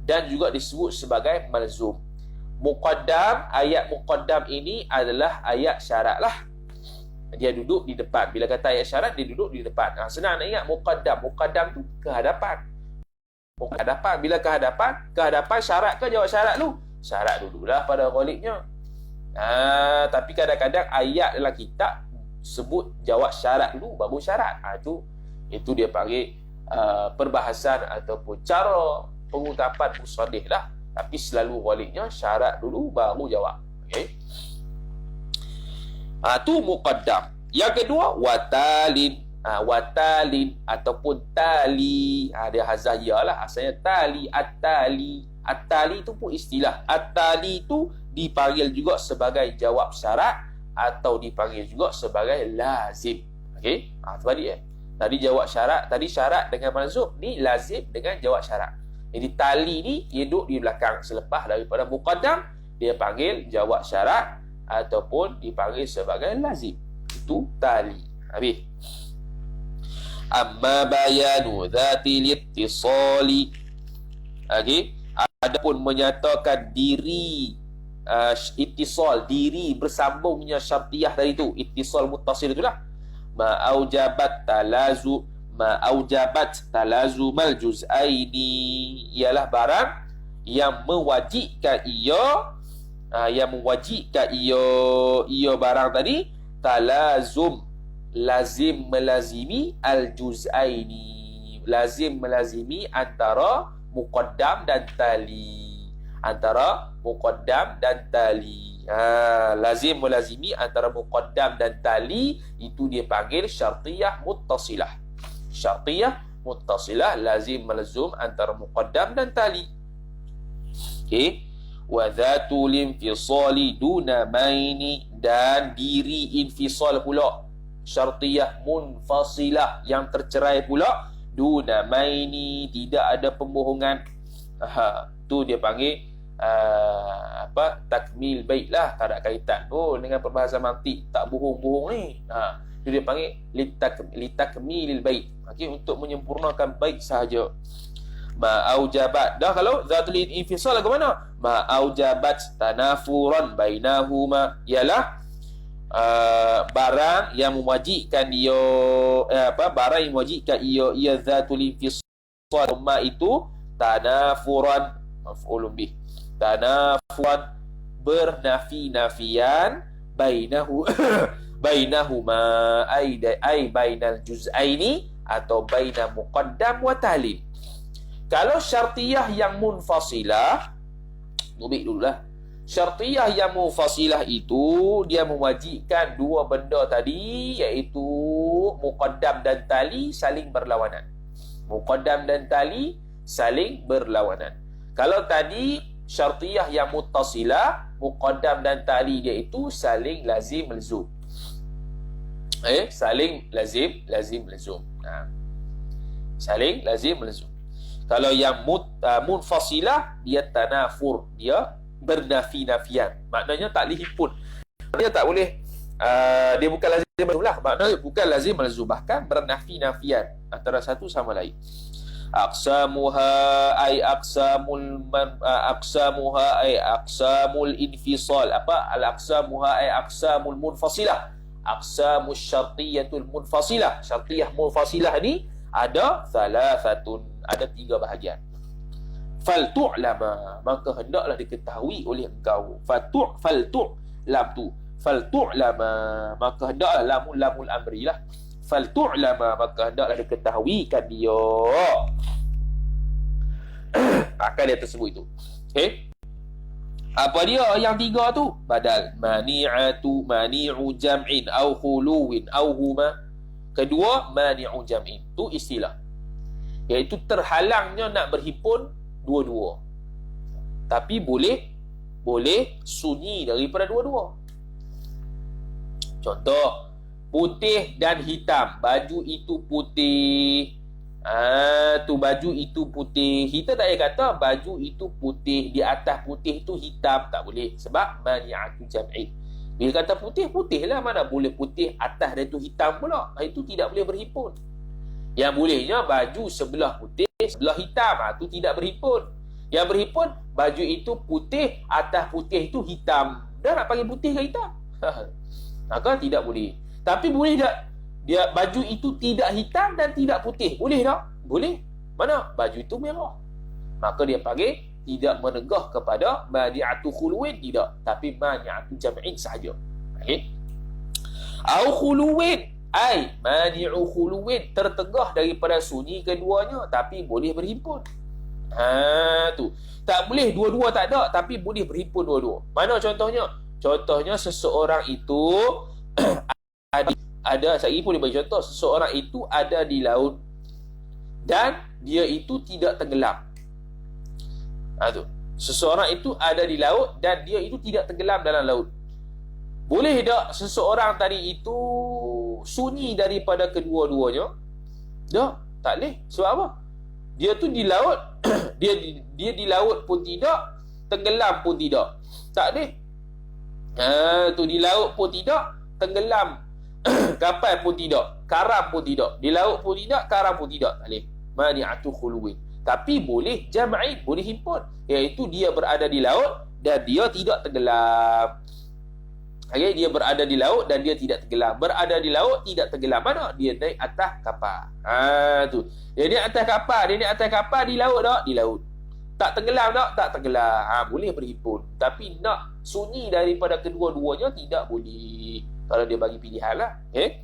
A: dan juga disebut sebagai malzum. Muqaddam, ayat muqaddam ini adalah ayat syarat lah. Dia duduk di depan. Bila kata ayat syarat, dia duduk di depan. Senang nak ingat muqaddam. Muqaddam tu kehadapan. Kehadapan. Bila kehadapan syarat ke jawab syarat lu? Syarat dululah pada ghalibnya. Tapi kadang-kadang ayat dalam kitab sebut jawab syarat dulu baru syarat. Itu dia panggil perbahasan ataupun cara pengutapan musannif lah. Tapi selalu ghalibnya syarat dulu baru jawab. Okey. Tu muqaddam. Yang kedua, watalin. Watalin ataupun tali. Dia hazah ya lah. Asalnya tali, at-tali. At-tali tu pun istilah. At-tali tu dipanggil juga sebagai jawab syarat atau dipanggil juga sebagai lazim. Okey? Tu tadi Tadi jawab syarat, tadi syarat dengan malzum, ni lazim dengan jawab syarat. Jadi tali ni dia duduk di belakang selepas daripada muqaddam, dia panggil jawab syarat ataupun dipanggil sebagai lazim. Itu tali. Habis. Amma bayanu dhatil ittisali. Okey. Adapun menyatakan diri ittisal, diri bersambungnya syartiyah tadi tu, ittisal muttasil itulah. Ma'aujabat talazumal juz'aini, ialah barang yang mewajibkan ia barang tadi talazum, lazim melazimi al-juz'aini, lazim melazimi antara muqaddam dan tali, lazim melazimi antara muqaddam dan tali, itu dia panggil syartiyah muttasilah. Syartiyah muttasilah, lazim melazum antara muqaddam dan tali. Okey. Wa dhatul infisali duna maini, dan diri infisal pula, syartiyah munfasilah yang tercerai pula, duna maini, tidak ada pembohongan. Tu dia panggil takmil bait lah, tak ada kaitan dengan perbahasan mantik, tak bohong-bohong ni. Itu dia panggil litakmilil bait. Okey, untuk menyempurnakan bait sahaja. Ma'aujabat. Dah kalau zatul infisal ke mana? Ma'aujabat tanafuran bainahuma, ialah barang yang mewajibkan dia barang yang mewajibkan ia zatul infisal itu tanafuran, maf'ulun bih, tanafuran, bernafi-nafian, bainahuma ay bainal juz'aini, atau baina muqaddam wa talib. Kalau syartiyah yang munfasilah, tubik dululah. Syartiyah yang munfasilah itu dia mewajibkan dua benda tadi, iaitu muqaddam dan tali saling berlawanan. Muqaddam dan tali saling berlawanan. Kalau tadi syartiyah yang muttasilah, muqaddam dan tali dia itu saling lazim melzum. Saling lazim melzum. Saling lazim melzum. Kalau yang munfasilah, dia tanafur, dia bernafi-nafian. Maknanya tak boleh himpun. Maknanya tak boleh dia bukan lazim melzum lah. Maknanya bukan lazim melzum, bahkan bernafi-nafian antara satu sama lain. Aqsamuha ay aqsamul infisal. Al-aqsamuha ay aqsamul munfasilah. Aqsamus syartiyatul munfasilah. Syartiyah munfasilah ni ada thalathatun, ada 3 bahagian. Faltu'lama, maka hendaklah diketahui oleh engkau. Faltu'lama, maka hendaklah lamul amri lah. Faltu'lama, maka hendaklah diketahuikan dia akan dia tersebut itu. Okey. Apa dia yang 3 tu? Badal mani'u jam'in au khuluwin au huma. Kedua, mani'u jam'in. Tu istilah, iaitu terhalangnya nak berhimpun dua-dua. Tapi boleh sunyi daripada dua-dua. Contoh, putih dan hitam. Baju itu putih. Tu baju itu putih. Kita tak payah kata baju itu putih, di atas putih itu hitam. Tak boleh. Sebab mani'atu jam'in. Bila kata putih, putih lah. Mana boleh putih atas dia itu hitam pula. Itu tidak boleh berhimpun. Yang bolehnya baju sebelah putih, sebelah hitam. Itu tidak berhimpun. Yang berhimpun, baju itu putih, atas putih itu hitam. Dah nak panggil putih ke hitam? Maka tidak boleh. Tapi boleh tak dia baju itu tidak hitam dan tidak putih? Boleh tak? Boleh. Mana? Baju itu merah. Maka dia panggil tidak menegah kepada mani'atu khuluwin, tidak. Tapi mani'atu jam'in sahaja. Okey. Au khuluwin, ai mani'u khuluwin, tertegah daripada sunyi keduanya, tapi boleh berhimpun. Tu. Tak boleh dua-dua tak ada, tapi boleh berhimpun dua-dua. Mana contohnya? Contohnya seseorang itu ada saya pun dia bagi contoh, seseorang itu ada di laut dan dia itu tidak tenggelam. Tu. Seseorang itu ada di laut dan dia itu tidak tenggelam dalam laut. Boleh tak seseorang tadi itu sunyi daripada kedua-duanya? Tak boleh. Sebab apa? Dia tu di laut, dia di laut pun tidak, tenggelam pun tidak. Tak boleh. Tu di laut pun tidak, tenggelam kapal pun tidak, karam pun tidak. Di laut pun tidak, karam pun tidak. Tak boleh. Mani'atu khuluwin. Tapi boleh jam'in, boleh himpun, iaitu dia berada di laut dan dia tidak tenggelam. Okay, dia berada di laut dan dia tidak tenggelam. Berada di laut tidak tenggelam. Mana? Dia naik atas kapal. Tu. Dia naik atas kapal, di laut tak? Di laut. Tak tenggelam tak? Tak tenggelam. Boleh berhimpun. Tapi nak sunyi daripada kedua-duanya tidak boleh. Kalau dia bagi pilihan lah. Okay?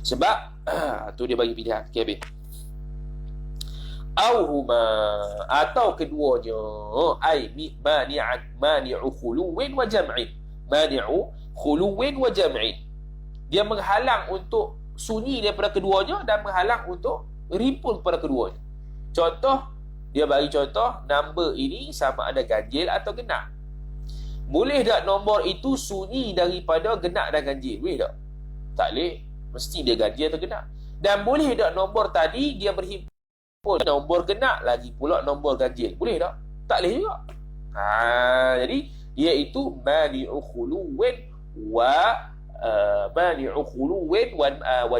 A: Sebab tu dia bagi pilihan. Okay, habis. Auhuma, atau keduanya, ai mani'u khuluwin wa jam'in. Mani'u khuluwin wa jam'in. Dia menghalang untuk sunyi daripada keduanya dan menghalang untuk rimpun pada keduanya. Contoh, dia bagi contoh, nombor ini sama ada ganjil atau genap. Boleh tak nombor itu sunyi daripada genap dan ganjil? Boleh tak? Tak boleh. Mesti dia ganjil atau genap. Dan boleh tak nombor tadi dia berhimpun nombor genap lagi pula nombor ganjil? Boleh tak? Tak boleh juga. Jadi dia itu mani'u khuluwin wa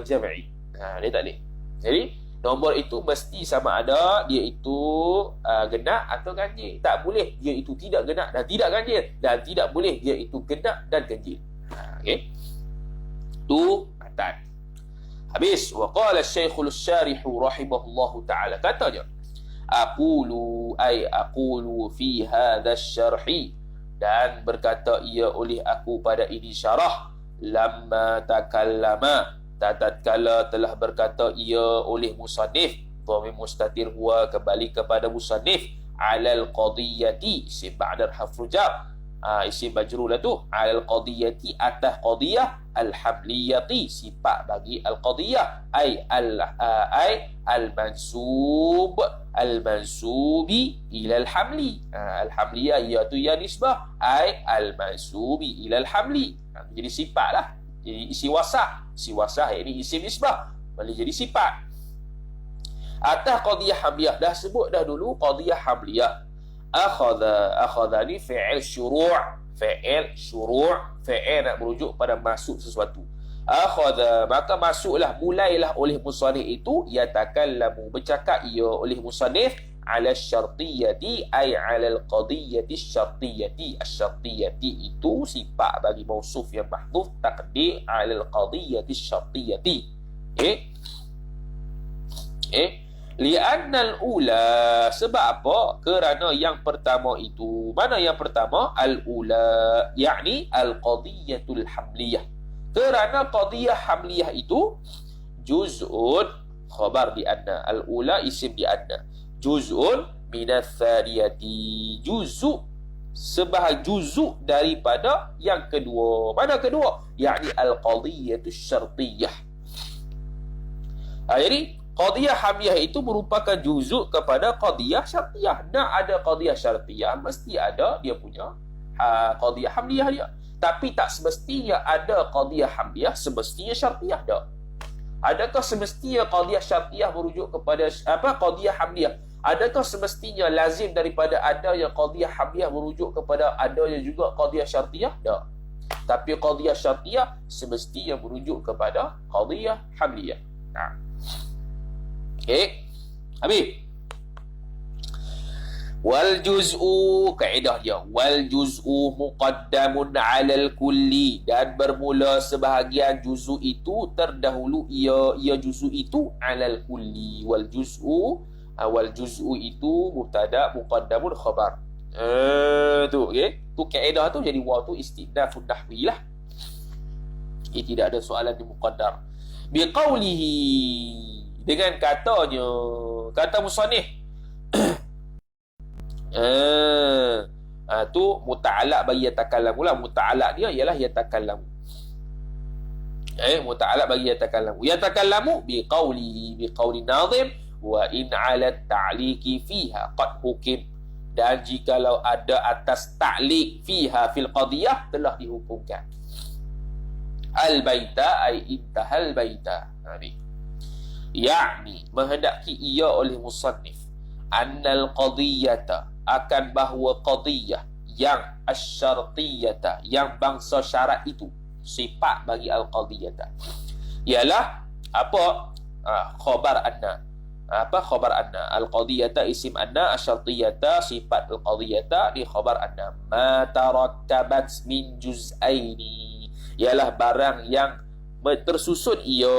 A: jam'i. Dia tak boleh. Jadi nombor itu mesti sama ada dia itu genap atau ganjil. Tak boleh dia itu tidak genap dan tidak ganjil, dan tidak boleh dia itu genap dan ganjil. Okey. Tu matan. Habis. Wa qala asy-syaikhul syarih rahimahullahu ta'ala, katanya, aqulu fi hadha asy-syarhi, dan berkata ia oleh aku pada ini syarah, lamma takallama, tatkala telah berkata ia oleh musannif, dhamir mustatir huwa kembali kepada musannif, alal qadiyati isim ba'da harfu jar, isim majrur lah tu, alal qadiyati atas qadiyah, al-hamliyati sifat bagi al-qadiyah, al-mansubi ila al-hamli. Al-hamliyah iaitu ya nisbah, al-mansubi ila al-hamli. Jadi sifat lah. Jadi isi wasah. Isi wasah ini isim nisbah, boleh jadi sifat. Atas qadiyah hamliyah, dah sebut dah dulu qadiyah hamliyah. Akhadha ni fi'il syuru'. Fi'il nak merujuk pada masuk sesuatu. Akhadha, maka masuklah, mulailah oleh musannif itu, yatakallamu, bercakap ia oleh musannif, ala syartiyati, ay ala al-qadiyati syartiyati. Asy-syartiyati itu sifat bagi mausuf yang mahdhuf, taqdir ala al-qadiyati syartiyati. Li'annal ula, sebab apa? Kerana yang pertama itu, mana yang pertama? Al-ula, yakni al-qadiyatul hamliyah. Kerana qadiyah hamliyah itu juz'un, khabar di anna, al-ula isim di anna, juz'un minas thaniyati, juz'u, sebahagian juz'u daripada yang kedua. Mana kedua? Yakni al-qadiyatul syartiyah. Jadi qadiyah hamliyah itu merupakan juzuk kepada qadiyah syartiyah. Nak ada qadiyah syartiyah, mesti ada dia punya qadiyah hamliyah dia. Tapi tak semestinya ada qadiyah hamliyah semestinya syartiyah dah. Adakah semestinya qadiyah syartiyah merujuk kepada qadiyah hamliyah? Adakah semestinya lazim daripada adanya qadiyah hamliyah merujuk kepada adanya juga qadiyah syartiyah? Tak. Tapi qadiyah syartiyah semestinya merujuk kepada qadiyah hamliyah. Okey. Habis. Wal juz'u, kaedah dia, wal juz'u muqaddamun 'alal kulli, dan bermula sebahagian juz'u itu terdahulu ia juz'u itu 'alal kulli. Wal juz'u itu mubtada, muqaddamun khabar. Tu okey. Tu kaedah tu, jadi waw tu istinafun nahwi lah. Tidak ada soalan di muqaddar. Biqaulihi, dengan katanya, kata musannif tu muta'alaq bagi yatakallamu lah. Muta'alaq dia ialah yatakallamu. Muta'alaq bagi yatakallamu. Yatakallamu biqawli nazim wa in 'ala ta'liqi fiha qad hukim. Dan jikalau ada atas ta'liq fiha fil qadiyah telah dihukumkan. Al-baita ay intahal baita. Ni. Ya'ni menghendaki ia oleh musannif annal qadiyata akan bahawa qadiyah yang asyartiyata yang bangsa syarat itu sifat bagi al-qadiyata ialah apa? Khabar anna. Apa khabar anna? Al-qadiyata isim anna, asyartiyata sifat al-qadiyata di khabar anna. Ma tarattabat min juz'aini ialah barang yang tersusun ia,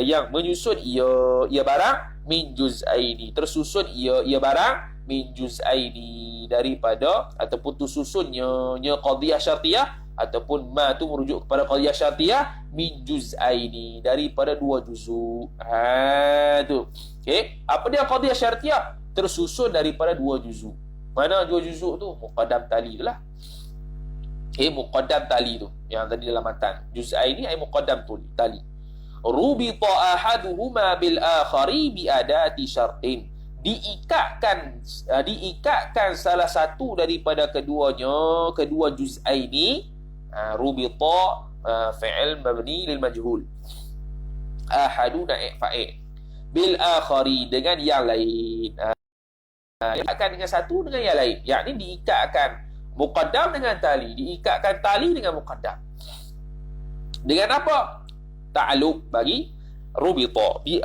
A: yang menyusun ia barang min juz'aini, tersusun ia barang min juz'aini daripada ataupun tersusunnya qadiyah syartiyah ataupun ma tu merujuk kepada qadiyah syartiyah min juz'aini daripada dua juzuk. Tu. Okey, apa dia qadiyah syartiyah? Tersusun daripada dua juzuk. Mana dua juzuk tu? Muqaddam tali itulah. Muqaddam tali tu yang tadi dalam matan. Juz'aini ay muqaddam tali. Rubita ahaduhuma bil akhari bi adati syartin. Diikatkan salah satu daripada kedua juz'aini. Rubita fi'il mabni lil majhul. Ahadu naik fa'il. Bil akhari dengan yang lain. Diikatkan dengan satu dengan yang lain. Yakni diikatkan muqaddam dengan tali, diikatkan tali dengan muqaddam. Dengan apa? Ta'alluq bagi rubita bi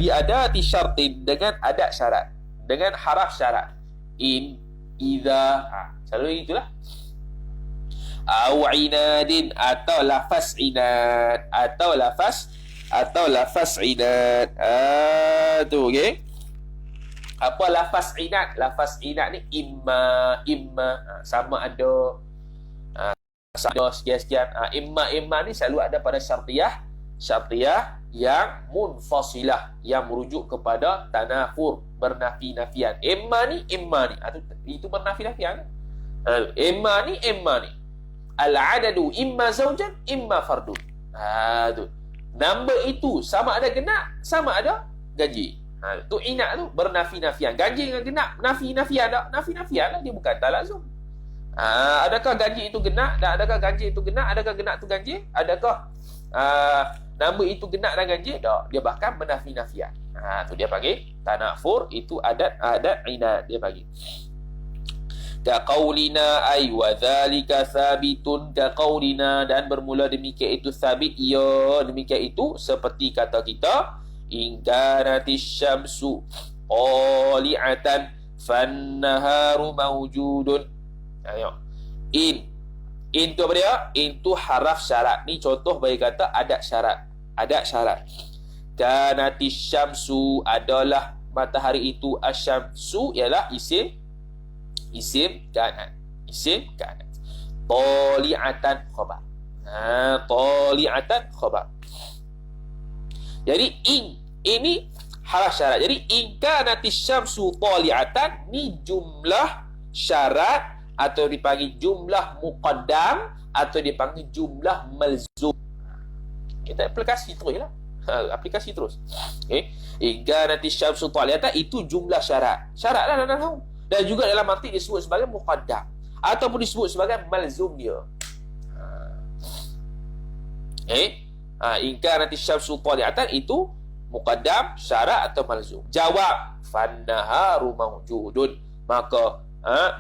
A: adati syartin, dengan adat syarat, dengan haraf syarat. In, idza, selalu itulah. Au inadin atau lafaz inad atau lafaz inad. Tu okey. Apa lafaz inad? Lafaz inad ni imma sama ada sekian-sekian. Imma ni selalu ada pada syartiyah yang munfasilah, yang merujuk kepada tanafur, bernafi-nafian. Imma ni itu bernafi-nafian. Imma ni al-adadu imma zawjan imma fardun. Tu. Number itu sama ada genap, sama ada ganjil. Tu inat tu bernafi-nafian. Ganjil dengan genap, nafi-nafian tak? Nafi-nafian lah, dia bukan talazum. Adakah ganjil itu genap dan adakah ganjil itu genap? Adakah genap itu ganjil? Adakah nama itu genap dan ganjil? Tak, dia bahkan menafi-nafian. Tu dia panggil tanafur, itu adat inat dia panggil. Kaqaulina ay wa dzalika sabitun kaqaulina, dan bermula demikian itu sabit ia, demikian itu seperti kata kita in kanatis syamsu qali'atan fannaharu mawjudun. In tu apa dia? In tu haraf syarat. Ni contoh bagi kata adat syarat. Kanatis syamsu adalah matahari itu, asyamsu ialah isim kanat. Tali'atan khabar. Tali'atan khabar. Jadi ini haraf syarat. Jadi in kanatis syamsu tali'atan ni jumlah syarat atau dipanggil jumlah muqaddam atau dipanggil jumlah malzum. Kita aplikasi terus lah. Aplikasi terus. Okey. In kanatis syamsu tali'atan itu jumlah syarat. Syarat lah dalam nahwu. Dan juga dalam mantik disebut sebagai muqaddam ataupun disebut sebagai malzum dia. In kanatis syamsu tali'atan itu muqaddam, syarat atau malzum. Jawab fannaharu mawjudun. Maka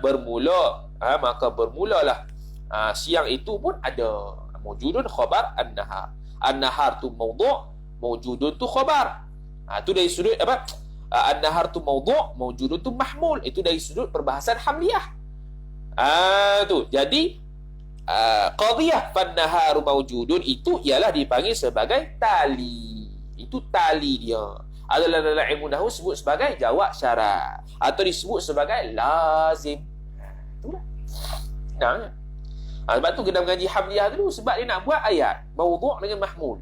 A: bermulalah siang itu pun ada. Mawjudun khabar an-nahar. An-nahar tu mawdu', mawjudun tu khabar. Tu dari sudut apa? An-nahar tu mawdu', mawjudun tu mahmul. Itu dari sudut perbahasan hamliyah. Tu. Jadi qadiyah fan-naharu mawjudun itu ialah dipanggil sebagai tali. Itu tali dia. Adalah dalam ilmu nahwu sebut sebagai jawab syarat atau disebut sebagai lazim. Itulah. Nah. Sebab tu kena mengaji hamliyah dulu, sebab dia nak buat ayat mawdu' dengan mahmul.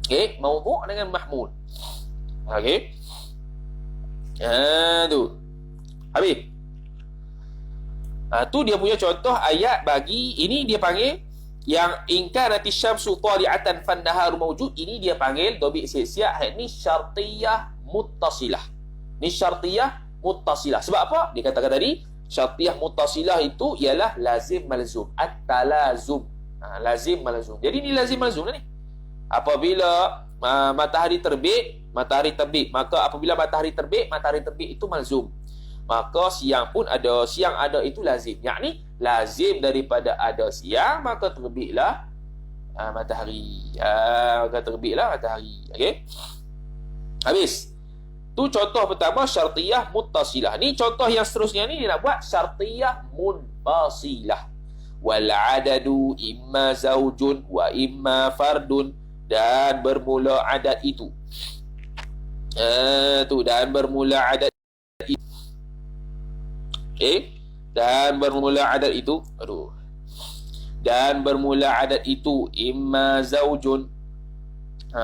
A: Okey, mawdu' dengan mahmul. Okey. Tu. Habis. Tu dia punya contoh ayat bagi ini, dia panggil Yang ingkar nanti syamsu tali'atan fan naharu mawjud, ini dia panggil dobik siap-siap, ni syartiyah muttasilah. Ni syartiyah muttasilah. Sebab apa? Dia katakan tadi, syartiyah muttasilah itu ialah lazim malzum, at-talazum. Lazim malzum. Jadi ni lazim malzum ni. Apabila matahari terbit, maka apabila matahari terbit itu malzum. Maka siang pun ada, siang ada itu lazim. Yakni lazim daripada ada siang, maka terbitlah matahari. Maka terbitlah matahari. Okey? Habis. Tu contoh pertama syartiyah muttasilah. Ni contoh yang seterusnya ni dia nak buat syartiyah munfasilah. Wal adadu imma zaujun wa imma fardun, dan bermula adat itu. Dan bermula adat itu. Dan bermula adat itu. Dan bermula adat itu imma zaujun.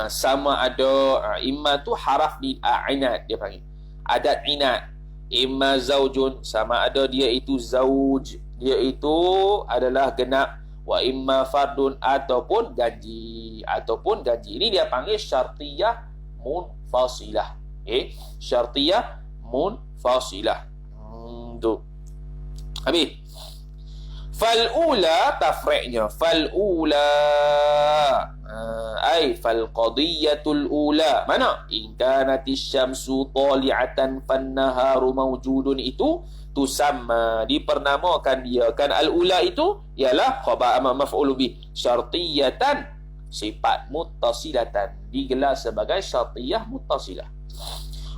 A: Sama ada imma tu haraf di inat dia panggil. Adat inat. Imma zaujun, sama ada dia itu zauj, dia itu adalah genap. Wa imma fardun, ataupun ganji. Ini dia panggil syartiyah munfasilah. Syartiyah munfasilah. Tu. Habis. Fal'ula tafri'nya. Fal'ula ay falqadiyatul ula. Mana? In kanatis syamsu tali'atan fannaharu mawjudun, itu tusamma, dipernamakan dia. Kan al-ula itu ialah khabar maf'ul bih, syartiyatan, sifat muttasilatan, digelar sebagai syartiyah muttasilah.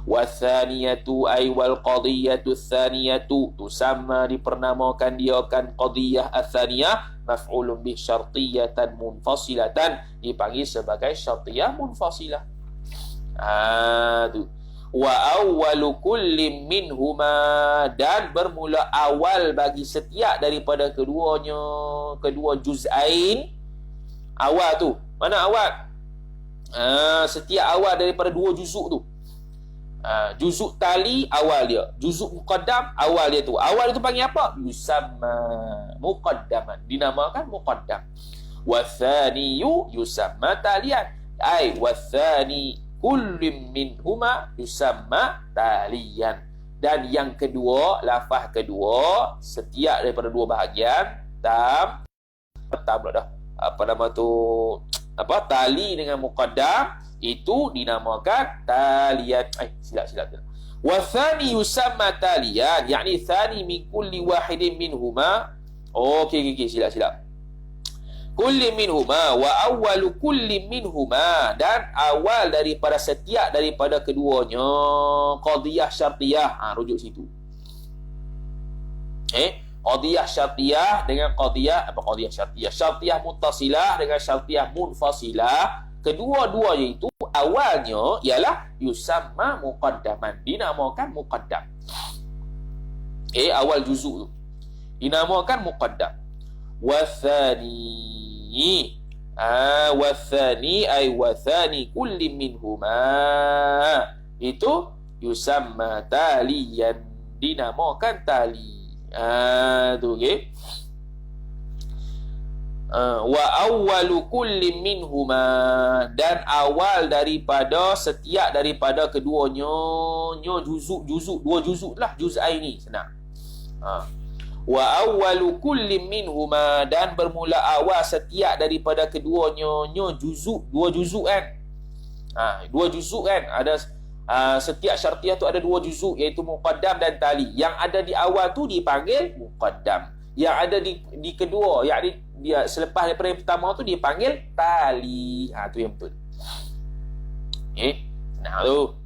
A: Wathaniyatu ay wal qadiyatu thaniyatu, tusamma, dipernamakan dia kan qadiyah athaniyah, maf'ulun bih syartiyatan munfasilatan, dipanggil sebagai syartiyah munfasilah. Tu. Wa awwalu kulli minhuma, dan bermula awal bagi setiap daripada keduanya, kedua juz'ain. Awal tu, mana awal? Setiap awal daripada dua juzuk tu. Juzuk tali awal dia, juzuk muqaddam awal dia tu. Awal itu panggil apa? Yusamma muqaddaman, dinamakan muqaddam. Wathaniyu yusamma talian, ay wathani kullim minhuma yusamma talian. Dan yang kedua, lafaz kedua, setiap daripada dua bahagian tam pula dah. Apa nama tu? Tali dengan muqaddam itu dinamakan talian. Silap. Wa thani yusamma talian, yakni thani min kulli wahidin minhuma. Okey, silap. Kulli minhuma wa awwalu kulli minhuma, dan awal daripada setiap daripada keduanya qadiyah syartiyah. Rujuk situ. Qadiyah syartiyah dengan qadiyah syartiyah. Syartiyah muttasilah dengan syartiyah munfasilah. Kedua-duanya itu awalnya ialah yusamma muqaddaman, dinamakan muqaddam. Awal juzuk tu dinamakan muqaddam. Wathani ay wathani kulli minhuma, itu yusamma taliyan, dinamakan tali. Tu okey. Wa awwalu kulli minhuma, dan awal daripada setiap daripada keduanya juzuk dua juzuk lah, juz'ain ni senang. Wa awwalu kulli minhuma, dan bermula awal setiap daripada keduanya juzuk, dua juzuk kan. Dua juzuk kan, ada setiap syartiyah tu ada dua juzuk, iaitu muqaddam dan tali. Yang ada di awal tu dipanggil muqaddam, yang ada di kedua, yakni dia selepas daripada yang pertama tu dipanggil tali. Tu yang betul. Nah tu.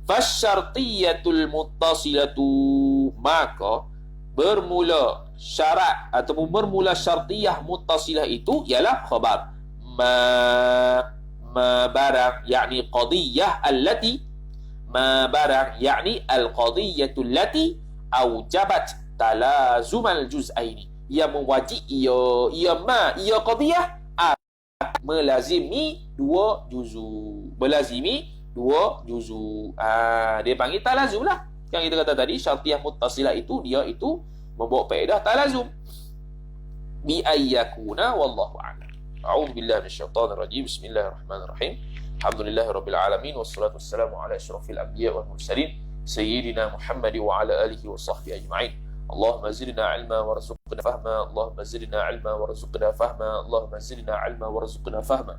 A: Fasyartiyatul muttasilatu, maka bermula syarat ataupun bermula syartiyah muttasilah itu ialah khabar ma barang, yakni qadiyah allati, ma barang yakni al-qadiyatu allati aujabat talazumal juz'aini, ia mewajib ia qadiyah melazimi dua juzuk, dia panggil talazum lah. Yang kita kata tadi syartiyah muttasilah itu dia itu membawa faedah talazum. bi ayyakuna wallahu a'lam. A'udzu billahi minasyaitonir rajim. Bismillahirrahmanirrahim. Alhamdulillahirabbil alamin wassalatu wassalamu ala asyrafil anbiya wal mursalin sayyidina Muhammad wa ala alihi wa sahbihi ajma'in. Allahumma zidna ilma warzuqna fahma. Allahumma zidna ilma warzuqna fahma. Allahumma zidna ilma warzuqna fahma.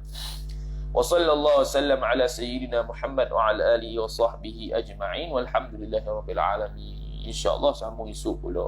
A: Wa sallallahu wasallam ala sayyidina Muhammad wa ala alihi wa sahbihi ajma'in. Walhamdulillahirabbil alamin. InsyaAllah sambung esok pula.